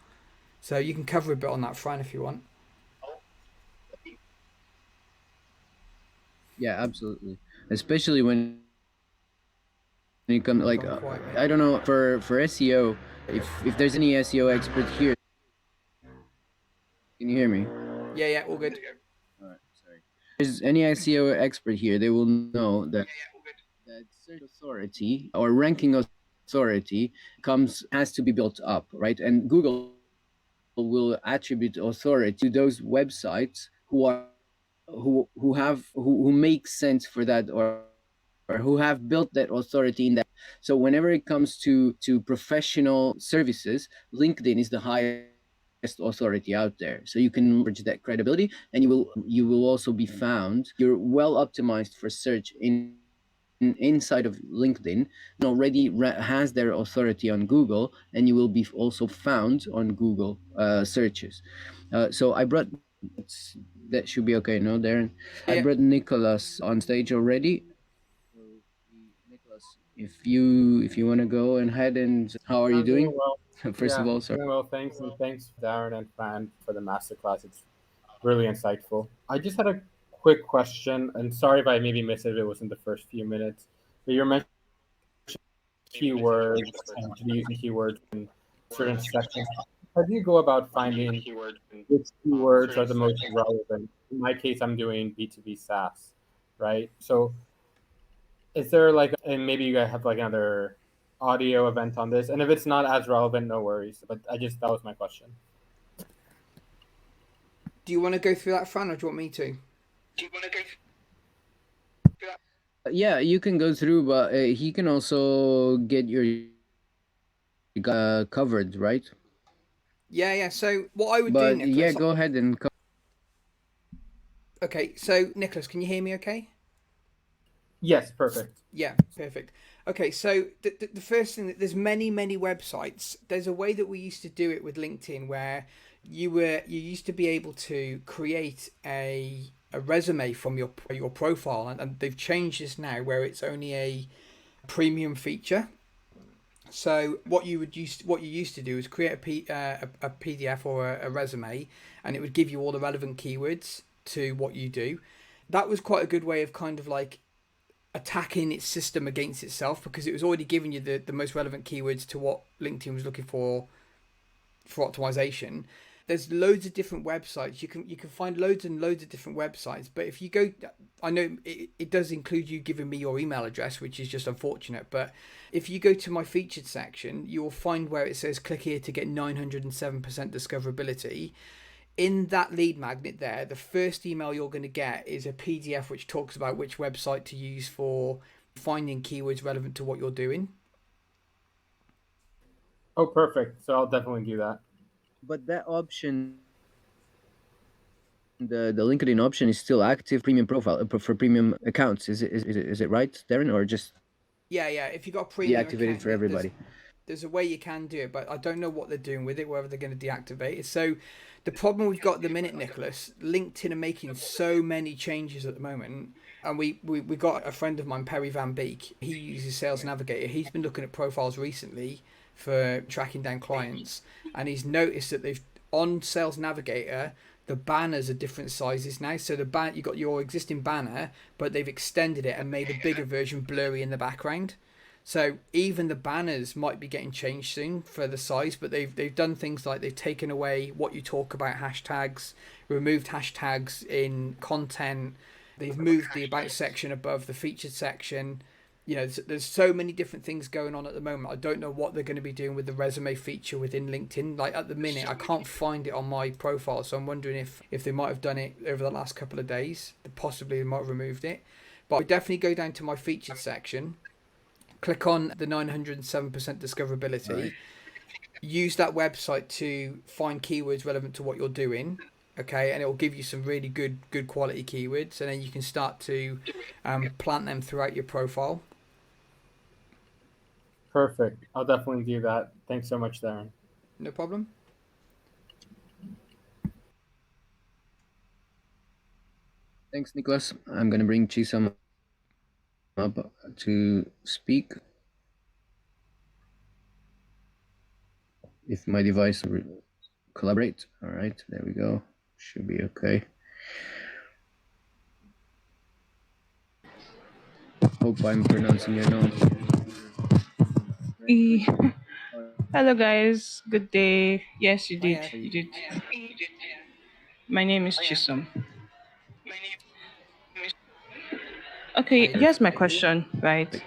So you can cover a bit on that, Fran, if you want.
Yeah, absolutely. Especially when it comes
You've
like
gone quiet, mate.
I don't know for SEO. If there's any SEO expert here, can you hear me?
Yeah, yeah, all good.
All right, sorry. There's any SEO expert here, they will know that search authority or ranking authority comes has to be built up, right? And Google will attribute authority to those websites who make sense for that, or who have built that authority in that. So whenever it comes to professional services, LinkedIn is the highest authority out there. So you can leverage that credibility, and you will also be found. You're well optimized for search inside of LinkedIn, already has their authority on Google, and you will be also found on Google searches. So I brought that should be okay, no, Darren?
Yeah,
I
yeah.
brought Nicholas on stage already. So, Nicholas, if you want to go ahead and how are you
I'm doing
doing?
well.
First
Yeah,
of all, sorry.
doing well. Thanks, and thanks Darren and Fran for the masterclass. It's really insightful. I just had a quick question, and sorry if I maybe missed it. If it was in the first few minutes, but you're mentioning keywords and to be using keywords in certain sections. How do you go about finding which keywords are the most relevant? In my case, I'm doing B2B SaaS, right? So is there like, and maybe you guys have like another audio event on this, and if it's not as relevant, no worries. But that was my question.
Do you want to go through that, Fran, or do you want me to?
Yeah, you can go through, but he can also get your covered, right?
Yeah, yeah. So what I would do,
But yeah,
Nicholas.
go ahead and
Okay, so Nicholas, can you hear me? Okay.
Yes, perfect.
Yeah, perfect. Okay, so the first thing that there's many websites. There's a way that we used to do it with LinkedIn where you used to be able to create a resume from your profile, and they've changed this now where it's only a premium feature. So what you used to do is create a PDF or a resume, and it would give you all the relevant keywords to what you do. That was quite a good way of kind of like attacking its system against itself because it was already giving you the most relevant keywords to what LinkedIn was looking for optimization. There's loads of different websites. You can find loads and loads of different websites. But if you go, I know it does include you giving me your email address, which is just unfortunate. But if you go to my featured section, you will find where it says click here to get 907% discoverability. In that lead magnet there, the first email you're going to get is a PDF which talks about which website to use for finding keywords relevant to what you're doing.
Oh, perfect. So I'll definitely do that.
but that option, the LinkedIn option is still active. Premium profile for premium accounts. Is it right, Darren, or just
Yeah, yeah. If you've got a premium
deactivated
account,
for everybody?
there's a way you can do it, but I don't know what they're doing with it, whether they're going to deactivate it. So the problem we've got at the minute, Nicholas, LinkedIn are making so many changes at the moment. And we got a friend of mine, Perry Van Beek. He uses Sales Navigator. He's been looking at profiles recently for tracking down clients, and he's noticed that they've on Sales Navigator the banners are different sizes now. So you got your existing banner, but they've extended it and made a bigger version blurry in the background. So even the banners might be getting changed soon for the size, but they've done things like they've taken away what you talk about hashtags, removed hashtags in content. They've moved the about section above the featured section. there's so many different things going on at the moment. I don't know what they're going to be doing with the resume feature within LinkedIn. Like at the minute, I can't find it on my profile, so I'm wondering if they might have done it over the last couple of days. Possibly they might have removed it. But I would definitely go down to my featured section, click on the 907% discoverability, use that website to find keywords relevant to what you're doing. Okay, and it will give you some really good quality keywords, and then you can start to plant them throughout your profile.
Perfect. I'll definitely do that. Thanks so much, Darren.
No problem.
Thanks, Nicholas. I'm going to bring Chisam up to speak. If my device will collaborate. All right, there we go. Should be okay. Hope I'm pronouncing your name.
Hello, guys. Good day. Yes, you
Hi,
did.
Ed.
You did. My name is Chisom.
How
Okay,
you
here's my
doing?
question, right?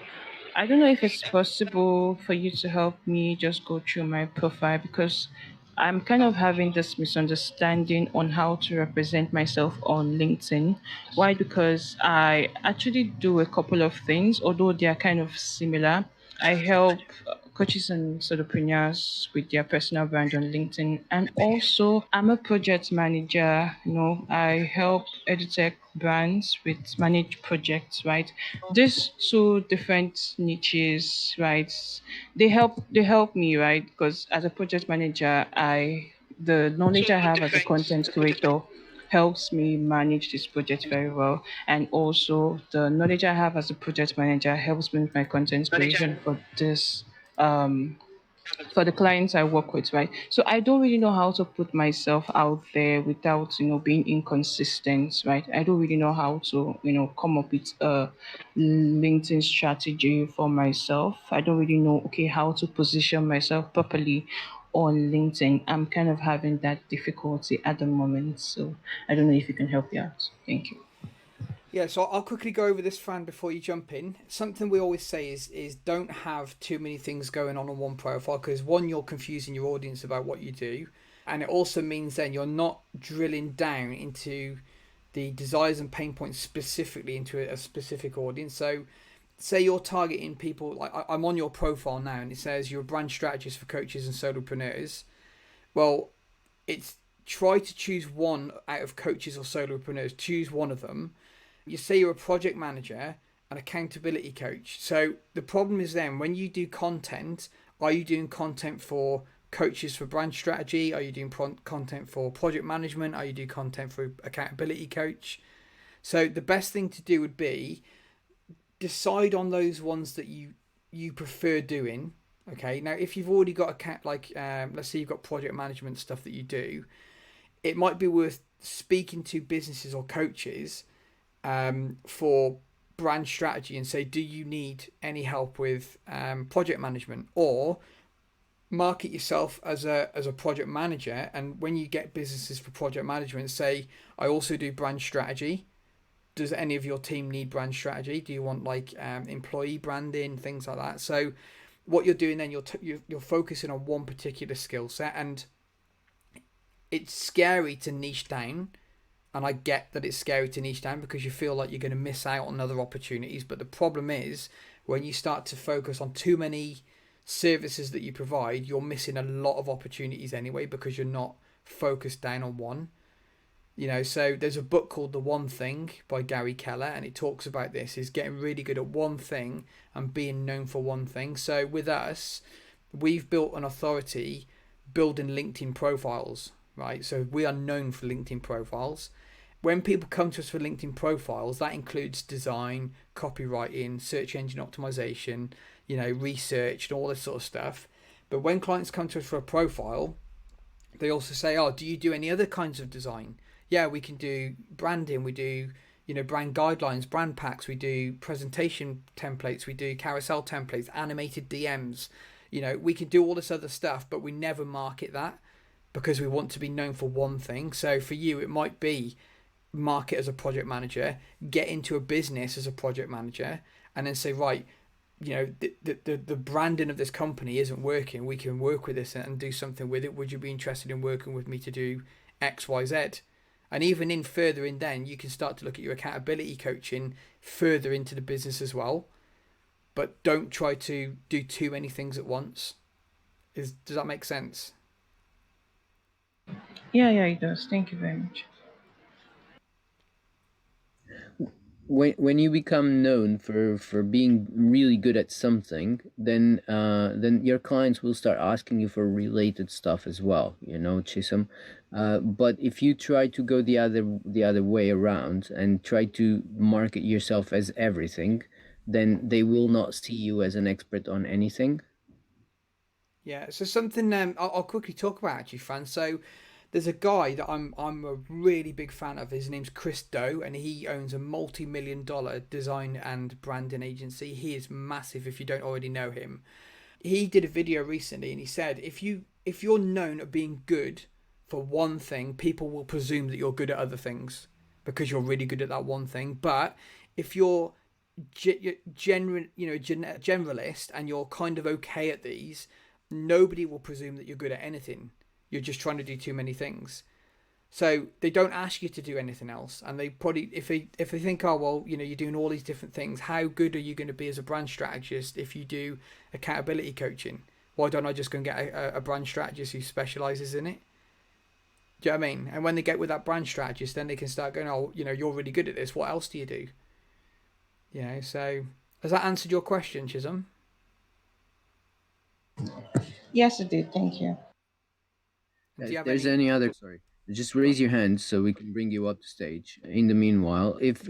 I don't know if it's possible for you to help me just go through my profile because I'm kind of having this misunderstanding on how to represent myself on LinkedIn. Why? Because I actually do a couple of things, although they are kind of similar. I help coaches and solopreneurs with their personal brand on LinkedIn. And also, I'm a project manager. I help edutech brands with managed projects, right? These two different niches, right? They help me, right? Because as a project manager, the knowledge I have as a content creator helps me manage this project very well. And also the knowledge I have as a project manager helps me with my content creation um for the clients I work with, right? So I don't really know how to put myself out there without, being inconsistent, right? I don't really know how to, come up with a LinkedIn strategy for myself. I don't really know, okay, how to position myself properly on LinkedIn. I'm kind of having that difficulty at the moment. So I don't know if you can help me out. Thank you.
Yeah, so I'll quickly go over this, Fran, before you jump in. Something we always say is don't have too many things going on one profile because one, you're confusing your audience about what you do, and it also means then you're not drilling down into the desires and pain points specifically into a specific audience. So, say you're targeting people like I'm on your profile now, and it says you're a brand strategist for coaches and solopreneurs. Well, it's try to choose one out of coaches or solopreneurs. Choose one of them. You say you're a project manager, an accountability coach. So the problem is then when you do content, are you doing content for coaches for brand strategy? Are you doing content for project management? Are you doing content for accountability coach? So the best thing to do would be decide on those ones that you prefer doing. Okay, now if you've already got a let's say you've got project management stuff that you do, it might be worth speaking to businesses or coaches for brand strategy and say, do you need any help with project management, or market yourself as a project manager, and when you get businesses for project management, say, I also do brand strategy. Does any of your team need brand strategy? Do you want like employee branding, things like that? So what you're doing then, you're focusing on one particular skill set, and it's scary to niche down. And I get that it's scary to niche down because you feel like you're going to miss out on other opportunities. But the problem is when you start to focus on too many services that you provide, you're missing a lot of opportunities anyway because you're not focused down on one. So there's a book called The One Thing by Gary Keller, and it talks about this, is getting really good at one thing and being known for one thing. So with us, we've built an authority building LinkedIn profiles, right? So we are known for LinkedIn profiles. When people come to us for LinkedIn profiles, that includes design, copywriting, search engine optimization, research and all this sort of stuff. But when clients come to us for a profile, they also say, oh, do you do any other kinds of design? Yeah, we can do branding, we do, brand guidelines, brand packs, we do presentation templates, we do carousel templates, animated DMs. We can do all this other stuff, but we never market that because we want to be known for one thing. So for you, it might be market as a project manager, get into a business as a project manager, and then say, right, the branding of this company isn't working. We can work with this and do something with it. Would you be interested in working with me to do X, Y, Z? And even in further in, then you can start to look at your accountability coaching further into the business as well. But don't try to do too many things at once. Does that make sense?
Yeah, yeah, it does. Thank you very much.
When you become known for being really good at something, then your clients will start asking you for related stuff as well, Chisholm. But if you try to go the other way around and try to market yourself as everything, then they will not see you as an expert on anything.
Yeah. So something I'll quickly talk about actually, Fran. So there's a guy that I'm a really big fan of. His name's Chris Doe, and he owns a multi-million-dollar design and branding agency. He is massive if you don't already know him. He did a video recently, and he said if you're known at being good for one thing, people will presume that you're good at other things because you're really good at that one thing. But if you're generalist and you're kind of okay at these, nobody will presume that you're good at anything. You're just trying to do too many things. So they don't ask you to do anything else, and they probably, if they think, oh well, you're doing all these different things, how good are you going to be as a brand strategist if you do accountability coaching? Why don't I just go and get a brand strategist who specializes in it? Do you know what I mean? And when they get with that brand strategist, then they can start going, oh, you're really good at this. What else do you do? So has that answered your question, Chisholm?
Yes, it did. Thank you.
And do you
If
have
there's
any?
any other, sorry, just
Go
raise
on.
your hand so we can bring you up to stage. In the meanwhile, if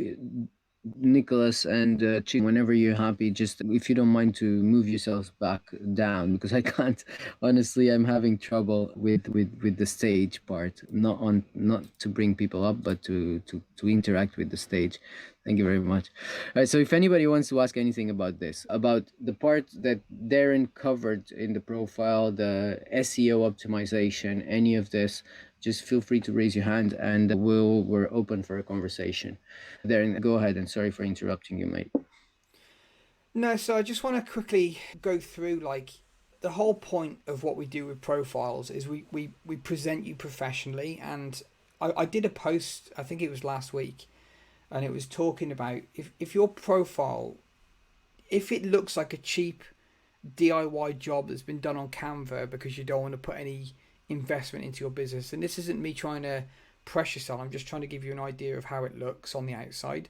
Nicholas and whenever you're happy, just if you don't mind to move yourselves back down, because I can't. Honestly, I'm having trouble with the stage part. Not to bring people up, but to interact with the stage. Thank you very much. All right, so if anybody wants to ask anything about this, about the part that Darren covered in the profile, the SEO optimization, any of this, just feel free to raise your hand, and we're open for a conversation. Darren, go ahead, and sorry for interrupting you, mate.
No, so I just want to quickly go through like the whole point of what we do with profiles is we present you professionally. And I did a post, I think it was last week, and it was talking about if your profile, if it looks like a cheap DIY job that's been done on Canva because you don't want to put any investment into your business. And this isn't me trying to pressure sell, I'm just trying to give you an idea of how it looks on the outside.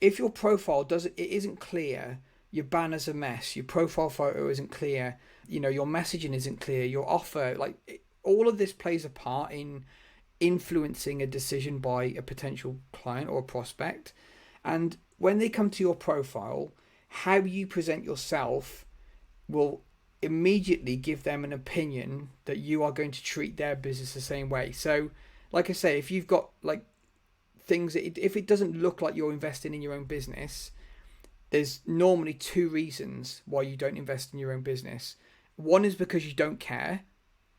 If your profile doesn't, it isn't clear, your banner's a mess, your profile photo isn't clear, your messaging isn't clear, your offer, all of this plays a part in influencing a decision by a potential client or a prospect. And when they come to your profile, how you present yourself will immediately give them an opinion that you are going to treat their business the same way. So, like I say, if you've got like things, if it doesn't look like you're investing in your own business, there's normally two reasons why you don't invest in your own business. One is because you don't care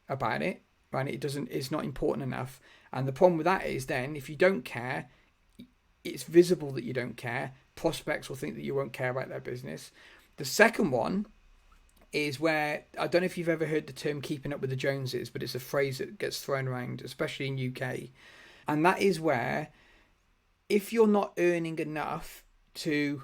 about it, right? It's not important enough. And the problem with that is then if you don't care, it's visible that you don't care. Prospects will think that you won't care about their business. The second one is where, I don't know if you've ever heard the term keeping up with the Joneses, but it's a phrase that gets thrown around, especially in UK. And that is where if you're not earning enough to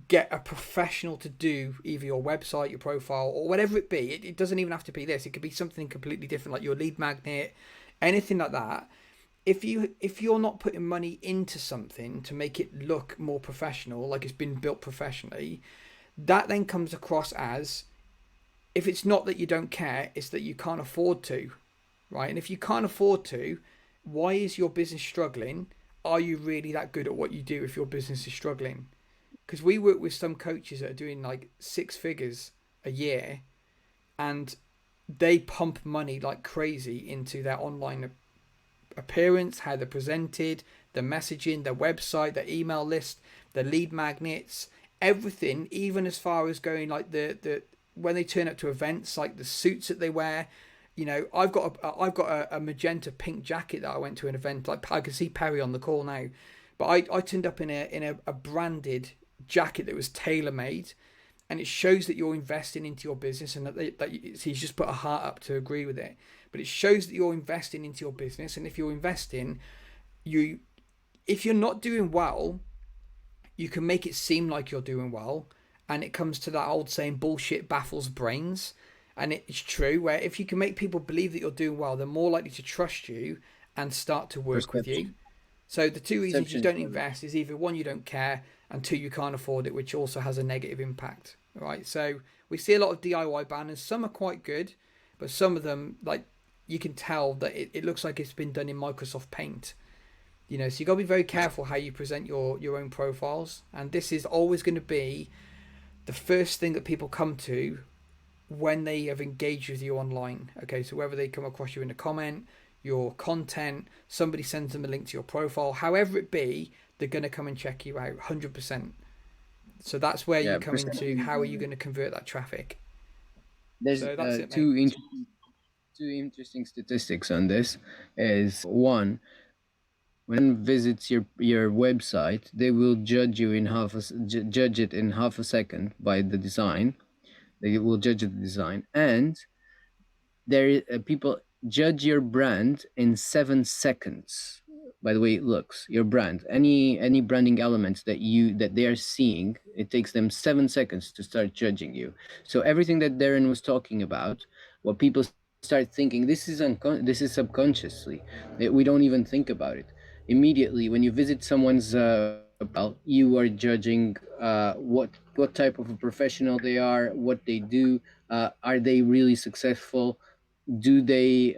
get a professional to do either your website, your profile, or whatever it be, it doesn't even have to be this. It could be something completely different, like your lead magnet, anything like that. If you're not putting money into something to make it look more professional, like it's been built professionally, that then comes across as, if it's not that you don't care, it's that you can't afford to, right? And if you can't afford to, why is your business struggling? Are you really that good at what you do if your business is struggling? Because we work with some coaches that are doing like 6 figures a year, and they pump money like crazy into their online appearance, how they're presented, the messaging, their website, their email list, the lead magnets, everything, even as far as going like the when they turn up to events, like the suits that they wear. I've got a magenta pink jacket that I went to an event. Like I can see Perry on the call now, but I turned up in a branded jacket that was tailor made, and it shows that you're investing into your business, and he's just put a heart up to agree with it. But it shows that you're investing into your business, and if you're investing, you if you're not doing well, you can make it seem like you're doing well, and it comes to that old saying, bullshit baffles brains. And it's true, where if you can make people believe that you're doing well, they're more likely to trust you and start to work with you.
Perception.
So the two reasons you
Perception is
don't
everything.
invest is either one, you don't care, and two, you can't afford it, which also has a negative impact. Right. So we see a lot of DIY banners. Some are quite good, but some of them, like, you can tell that it looks like it's been done in Microsoft Paint. So you got to be very careful how you present your own profiles, and this is always going to be the first thing that people come to when they have engaged with you online. Okay, so whether they come across you in a comment, your content, somebody sends them a link to your profile, however it be, they're going to come and check you out 100%. So that's where you
Yeah,
come into
perception.
how are you going to convert that traffic.
There's
So that's it, mate.
two interesting statistics on this. Is one, when visits your website, they will judge you in judge it in half a second by the design. They will judge the design, and people judge your brand in 7 seconds by the way it looks. Your brand, any branding elements that they are seeing, it takes them 7 seconds to start judging you. So everything that Darren was talking about, what people start thinking, this is subconsciously. We don't even think about it. Immediately when you visit someone's profile, you are judging what type of a professional they are, what they do, are they really successful, do they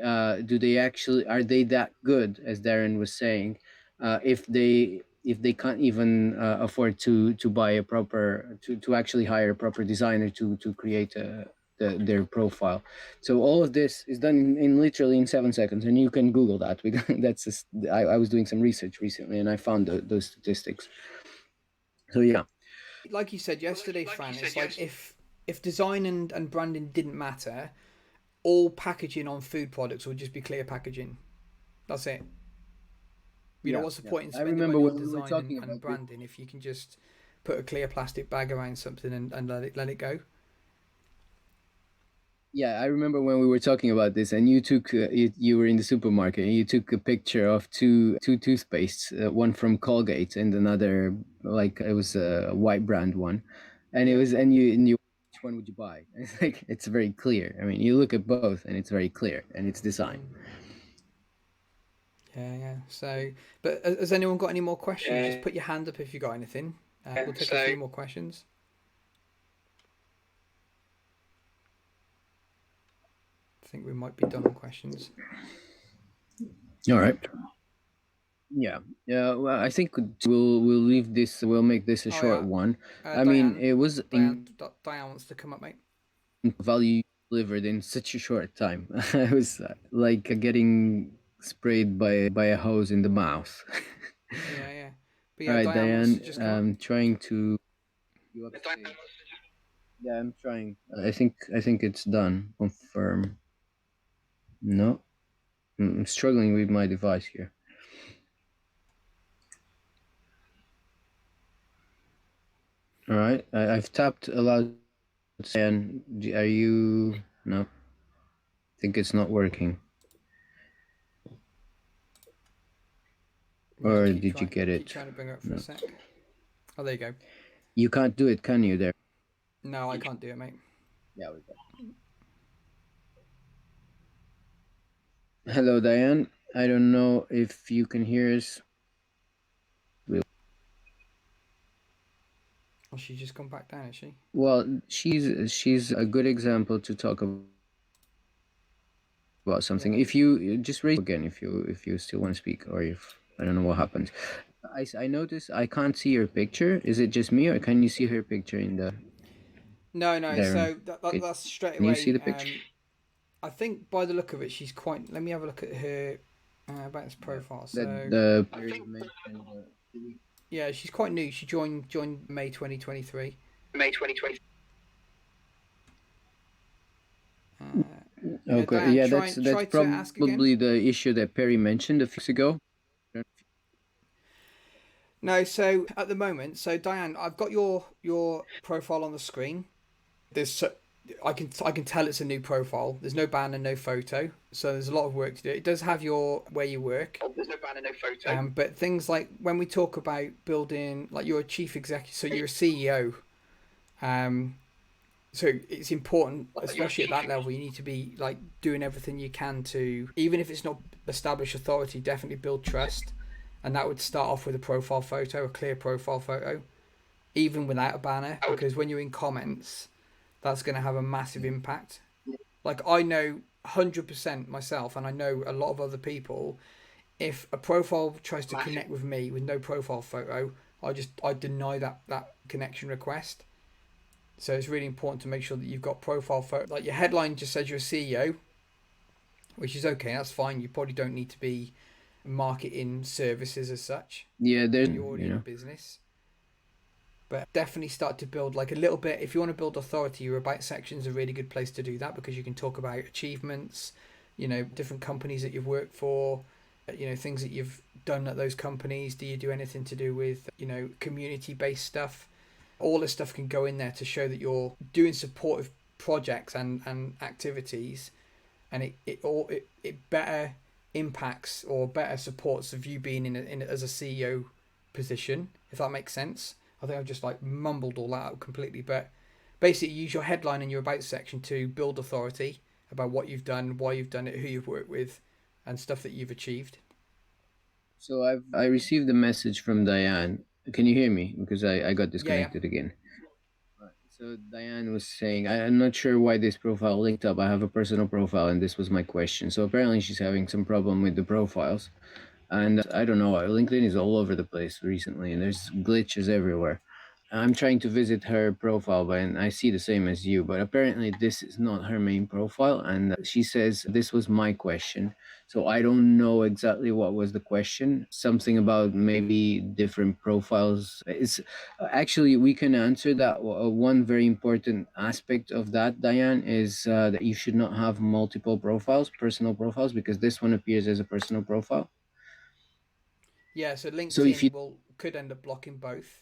actually, are they that good, as Darren was saying, if they can't even afford to buy a proper, to actually hire a proper designer to create their profile. So all of this is done in literally in 7 seconds, and you can Google that. That's just, I was doing some research recently and I found those statistics. So yeah.
Like you said yesterday, Fran, it's like if design and branding didn't matter, all packaging on food products would just be clear packaging. That's it.
Yeah,
What's the
yeah,
point in
I
spending
remember
money on
when we were
design
talking
and
about this.
branding if you can just put a clear plastic bag around something and let it go?
Yeah, I remember when we were talking about this, and you were in the supermarket, and you took a picture of two toothpastes, one from Colgate and another, like it was a white brand one, and it
Yeah.
was, and you which one would you buy? It's like it's very clear. I mean, you look at both, and it's very clear, and it's design.
Mm. Yeah, yeah. So, but has anyone got any more questions? Just put your hand up if you got anything. We'll take a few more questions. I think we might be done on questions.
All right. Yeah, yeah. Well, I think we'll leave this. We'll make this a
Oh
short
yeah,
one. I mean,
Diane,
it was
Diane wants to come up, mate.
value delivered in such a short time. I was like getting sprayed by a hose in the mouth.
Yeah, yeah. But
All
yeah,
right,
Diane wants to
Diane.
just come up.
Trying to you upstage. Yeah, I'm trying. I think it's done. Confirm. No, I'm struggling with my device here. All right, I've tapped allow. And are you? No, I think it's not working.
Yeah,
Or did you get
keep
it?
trying to bring her up for a
No.
sec. Oh, there you go.
You can't do it, can you? There.
No, I can't do it, mate.
Yeah, we go. Hello, Diane. I don't know if you can hear us.
Oh, she's just gone back down, is she?
Well, she's a good example to talk about something.
Yeah.
If you just raise again, if you still want to speak, or if I don't know what happened. I noticed I can't see your picture. Is it just me, or can you see her picture in the
No, no.
Darren?
So
Okay.
that's straight
Can you see
away.
the picture?
I think by the look of it, she's quite. Let me have a look at her about this
Yeah.
profile.
The
So
the period of mentioned.
yeah, she's quite new. She joined May 2023. Uh, yeah,
Okay.
Diane,
Yeah, that's
try to ask again.
probably the issue that Perry mentioned a few weeks ago.
No, so at the moment, so Diane, I've got your profile on the screen. There's so, I can tell it's a new profile. There's no banner, no photo, so there's a lot of work to do. It does have your where you work. There's no banner, no photo. But things like when we talk about building, like you're a chief executive, so you're a CEO. Um, so it's important, especially at that level, you need to be like doing everything you can to, even if it's not establish authority, definitely build trust, and that would start off with a profile photo, a clear profile photo, even without a banner, because when you're in comments, that's going to have a massive impact. Like I know 100% myself, and I know a lot of other people. If a profile tries to connect with me with no profile photo, I deny that connection request. So it's really important to make sure that you've got profile photo. Like your headline just says you're a CEO, which is okay. That's fine. You probably don't need to be marketing services as such.
Yeah, there's
You're already in a business. But definitely start to build like a little bit. If you want to build authority, your about section is a really good place to do that because you can talk about achievements, different companies that you've worked for, things that you've done at those companies. Do you do anything to do with, community based stuff? All this stuff can go in there to show that you're doing supportive projects and activities, and it better impacts or better supports of you being in as a CEO position, if that makes sense. I think I've just like mumbled all that out completely, but basically use your headline in your about section to build authority about what you've done, why you've done it, who you've worked with, and stuff that you've achieved.
So I received a message from Diane. Can you hear me? Because I got
Yeah, yeah.
disconnected again. Right. So Diane was saying, I'm not sure why this profile linked up. I have a personal profile, and this was my question. So apparently she's having some problem with the profiles. And I don't know, LinkedIn is all over the place recently, and there's glitches everywhere. I'm trying to visit her profile, but and I see the same as you. But apparently, this is not her main profile, and she says this was my question. So I don't know exactly what was the question. Something about maybe different profiles. It's actually we can answer that. One very important aspect of that, Diane, is that you should not have multiple profiles, personal profiles, because this one appears as a personal profile.
Yeah, so
So if you
LinkedIn will could end up blocking both.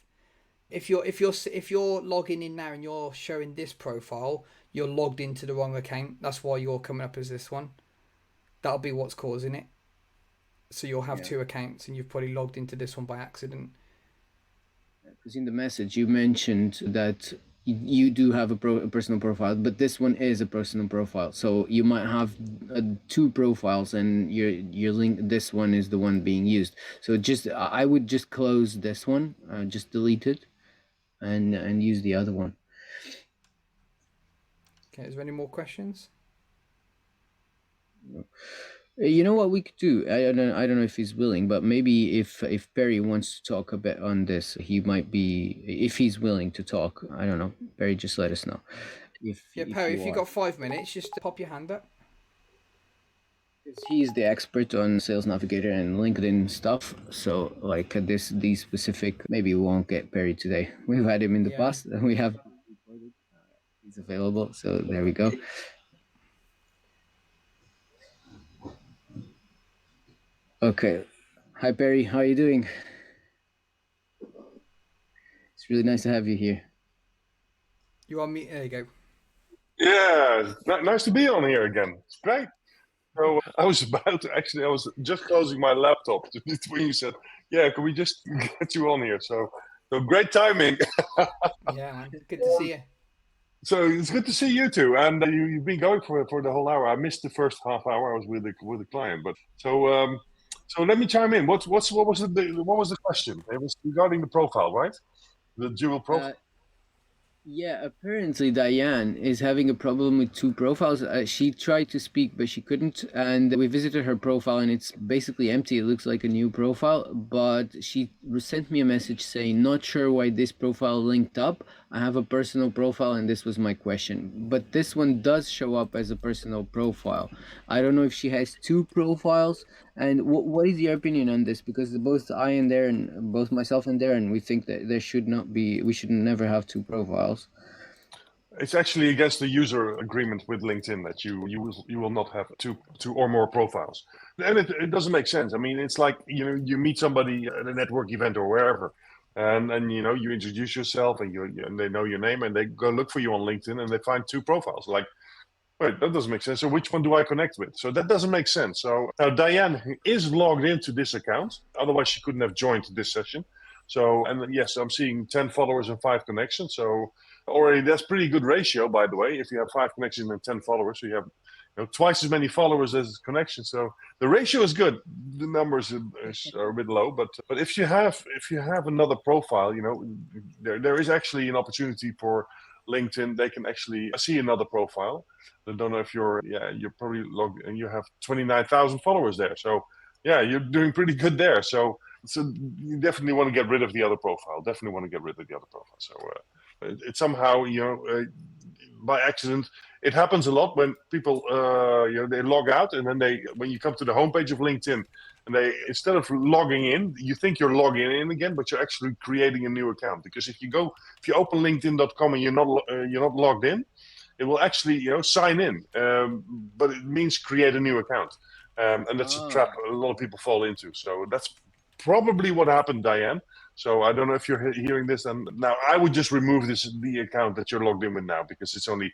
If you're logging in now and you're showing this profile, you're logged into the wrong account. That's why you're coming up as this one. That'll be what's causing it. So you'll have
yeah,
two accounts and you've probably logged into this one by accident.
because in the message you mentioned that you do have a personal profile, but this one is a personal profile. So you might have two profiles, and your link. This one is the one being used. So just I would just close this one, just delete it, and use the other one.
Okay, is there any more questions?
You know what we could do? I don't know if he's willing, but maybe if Perry wants to talk a bit on this, he might be if he's willing to talk. I don't know. Perry, just let us know
Yeah,
if
Perry,
you
if you've
are.
got 5 minutes, just pop your hand up.
Because he's the expert on Sales Navigator and LinkedIn stuff. So like these specific, maybe we won't get Perry today. We've had him in the
Yeah.
past, and we have recorded. He's available, so there we go. Okay, hi Perry, how are you doing? It's really nice to have you here.
You on me? There you go.
Yeah, nice to be on here again. It's great. So I was about to actually, I was just closing my laptop when you said, "Yeah, can we just get you on here?" So great timing.
Yeah, man. Good to see you.
So it's good to see you too. And you've been going for the whole hour. I missed the first half hour. I was with the client, but so let me chime in. What was the question? It was regarding the profile, right? The dual profile.
Yeah, apparently Diane is having a problem with two profiles. She tried to speak, but she couldn't. And we visited her profile, and it's basically empty. It looks like a new profile. But she sent me a message saying, "Not sure why this profile linked up. I have a personal profile, and this was my question." But this one does show up as a personal profile. I don't know if she has two profiles. And what is your opinion on this? Because both I and both myself and Darren, we think that there should not be, we should never have two profiles.
It's actually against the user agreement with LinkedIn that you will not have two or more profiles, and it doesn't make sense. I mean, it's like you meet somebody at a network event or wherever, and you introduce yourself and they know your name and they go look for you on LinkedIn and they find two profiles. Like, wait, that doesn't make sense. So which one do I connect with? So that doesn't make sense. So now Diane is logged into this account, otherwise she couldn't have joined this session. So, and yes, I'm seeing 10 followers and 5 connections. So already that's pretty good ratio, by the way. If you have 5 connections and 10 followers, so you have twice as many followers as connections. So the ratio is good. The numbers are a bit low, but if you have another profile, there is actually an opportunity for LinkedIn. They can actually see another profile. I don't know if you're probably logged and you have 29,000 followers there. So yeah, you're doing pretty good there. So you definitely want to get rid of the other profile. Definitely want to get rid of the other profile. So it somehow, by accident, it happens a lot when people, they log out and then when you come to the homepage of LinkedIn and they, instead of logging in, you think you're logging in again, but you're actually creating a new account. Because if you open LinkedIn.com and you're not logged in, it will actually, sign in. But it means create a new account. And that's a trap a lot of people fall into. So that's probably what happened, Diane. So I don't know if you're hearing this. And now I would just remove the account that you're logged in with now, because it's only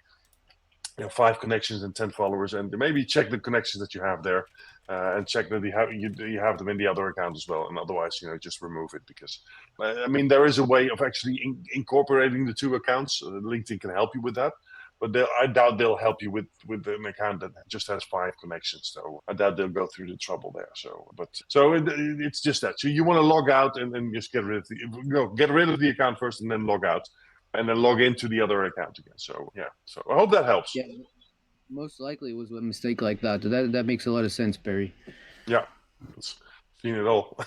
5 connections and 10 followers, and maybe check the connections that you have there, and check that you have them in the other account as well. And otherwise, just remove it, because I mean there is a way of actually incorporating the 2 accounts. LinkedIn can help you with that. But I doubt they'll help you with an account that just has 5 connections. So I doubt they'll go through the trouble there. So it's just that. So you want to log out and just get rid of the account first, and then log out, and then log into the other account again. So yeah. So I hope that helps.
Yeah, most likely it was a mistake like that. That makes a lot of sense, Perry.
Yeah. Seen it all.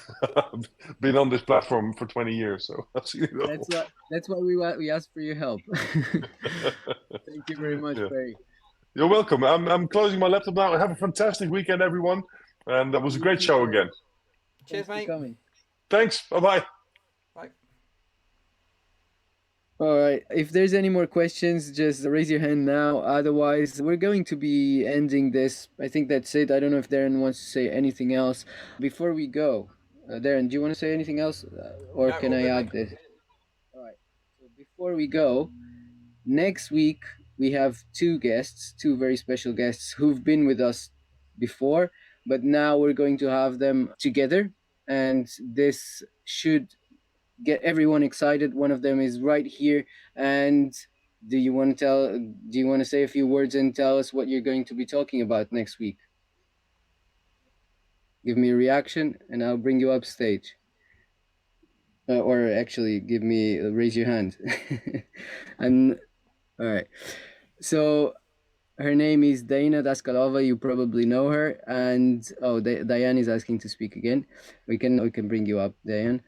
Been on this platform for 20 years, so I've seen it all.
That's why we asked for your help. Thank you very much, Perry.
You're welcome. I'm closing my laptop now. Have a fantastic weekend, everyone, and that was a great show again.
Cheers, mate.
Coming.
Thanks. Bye-bye.
Bye.
All right. If there's any more questions, just raise your hand now. Otherwise, we're going to be ending this. I think that's it. I don't know if Darren wants to say anything else before we go. Darren, do you want to say anything else, or
No,
can I add this? All right. So before we go, next week we have 2 guests, 2 very special guests who've been with us before, but now we're going to have them together, and this should get everyone excited. One of them is right here. And do you want to say a few words and tell us what you're going to be talking about next week? Give me a reaction and I'll bring you up stage. Or actually raise your hand. And all right. So her name is Dana Daskalova. You probably know her. And Diane is asking to speak again. We can bring you up, Diane.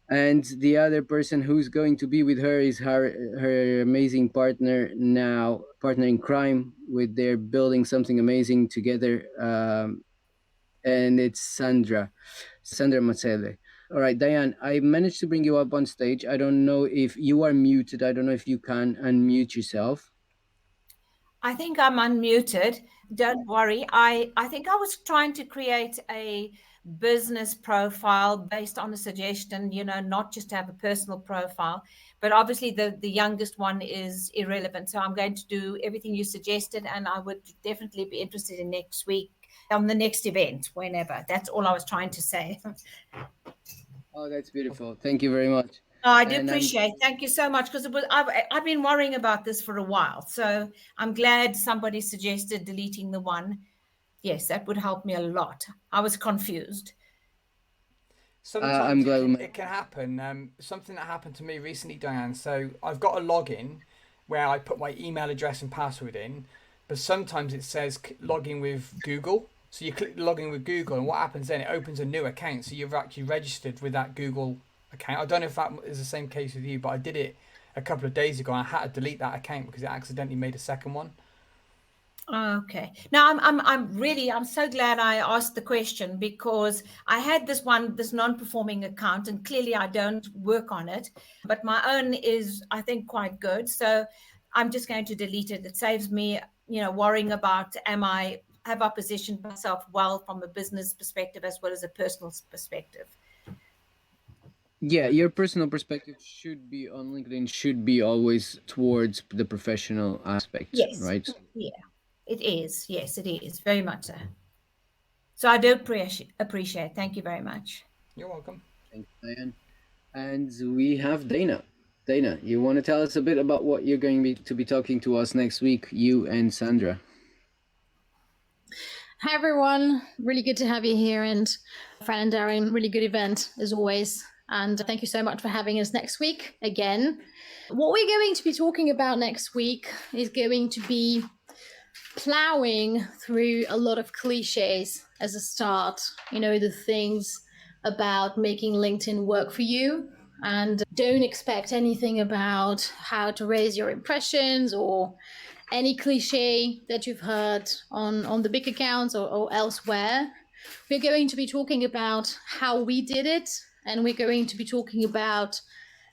And the other person who's going to be with her is her amazing partner in crime. They're building something amazing together, and it's Sandra Mazzelle. All right, Diane, I managed to bring you up on stage. I don't know if you are muted. I don't know if you can unmute yourself.
I think I'm unmuted. Don't worry. I think I was trying to create a business profile based on a suggestion, not just to have a personal profile. But obviously the youngest one is irrelevant. So I'm going to do everything you suggested, and I would definitely be interested in next week on the next event, whenever. That's all I was trying to say.
Oh, that's beautiful. Thank you very much.
I do appreciate. Thank you so much, because I've been worrying about this for a while. So I'm glad somebody suggested deleting the one. Yes, that would help me a lot. I was confused.
Sometimes it can happen. Something that happened to me recently, Diane. So I've got a login where I put my email address and password in, but sometimes it says login with Google. So you click login with Google, and what happens then? It opens a new account. So you've actually registered with that Google account. I don't know if that is the same case with you, but I did it a couple of days ago, and I had to delete that account because it accidentally made a second one.
Okay. Now I'm so glad I asked the question, because I had this non-performing account, and clearly I don't work on it, but my own is, I think, quite good. So I'm just going to delete it. It saves me, worrying about have I positioned myself well from a business perspective as well as a personal perspective.
Yeah, your personal perspective should be on LinkedIn, should be always towards the professional aspect,
Yes.
right?
Yeah, it is. Yes, it is. Very much so. So I do appreciate. Thank you very much.
You're welcome.
Thanks, Diane. And we have Dana. Dana, you want to tell us a bit about what you're going to be talking to us next week, you and Sandra?
Hi, everyone. Really good to have you here. And Fran and Darren, really good event as always. And thank you so much for having us next week again. What we're going to be talking about next week is going to be plowing through a lot of cliches as a start. The things about making LinkedIn work for you. And don't expect anything about how to raise your impressions or any cliche that you've heard on the big accounts or elsewhere. We're going to be talking about how we did it, and we're going to be talking about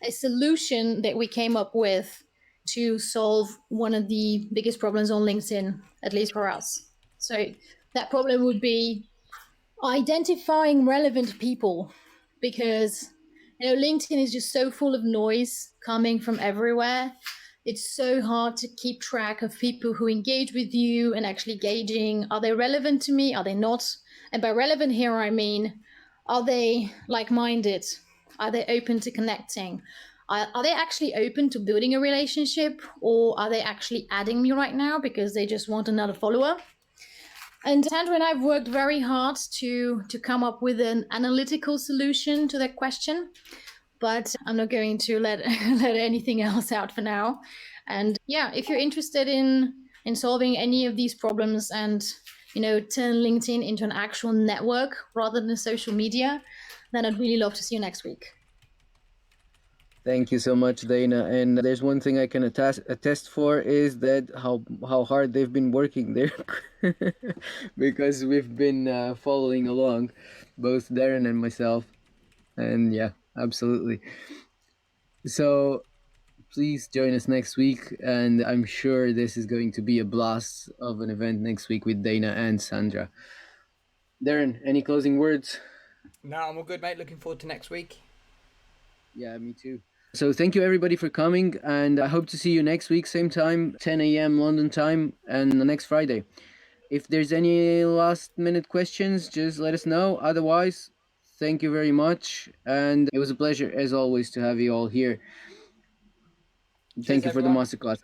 a solution that we came up with to solve one of the biggest problems on LinkedIn, at least for us. So that problem would be identifying relevant people, because LinkedIn is just so full of noise coming from everywhere. It's so hard to keep track of people who engage with you and actually gauging, are they relevant to me? Are they not? And by relevant here, I mean, are they like-minded? Are they open to connecting? Are they actually open to building a relationship, or are they actually adding me right now because they just want another follower? And Sandra and I have worked very hard to come up with an analytical solution to that question, but I'm not going to let anything else out for now. And yeah, if you're interested in solving any of these problems and turn LinkedIn into an actual network rather than social media, then I'd really love to see you next week.
Thank you so much, Dana. And there's one thing I can attest for is that how hard they've been working there, because we've been following along, both Darren and myself. And yeah, absolutely. So please join us next week, and I'm sure this is going to be a blast of an event next week with Dana and Sandra. Darren, any closing words?
No, I'm all good, mate. Looking forward to next week.
Yeah, me too. So thank you everybody for coming, and I hope to see you next week, same time, 10 a.m. London time, and the next Friday. If there's any last minute questions, just let us know. Otherwise, thank you very much, and it was a pleasure as always to have you all here.
Cheers,
Thank you for the
everyone.
masterclass.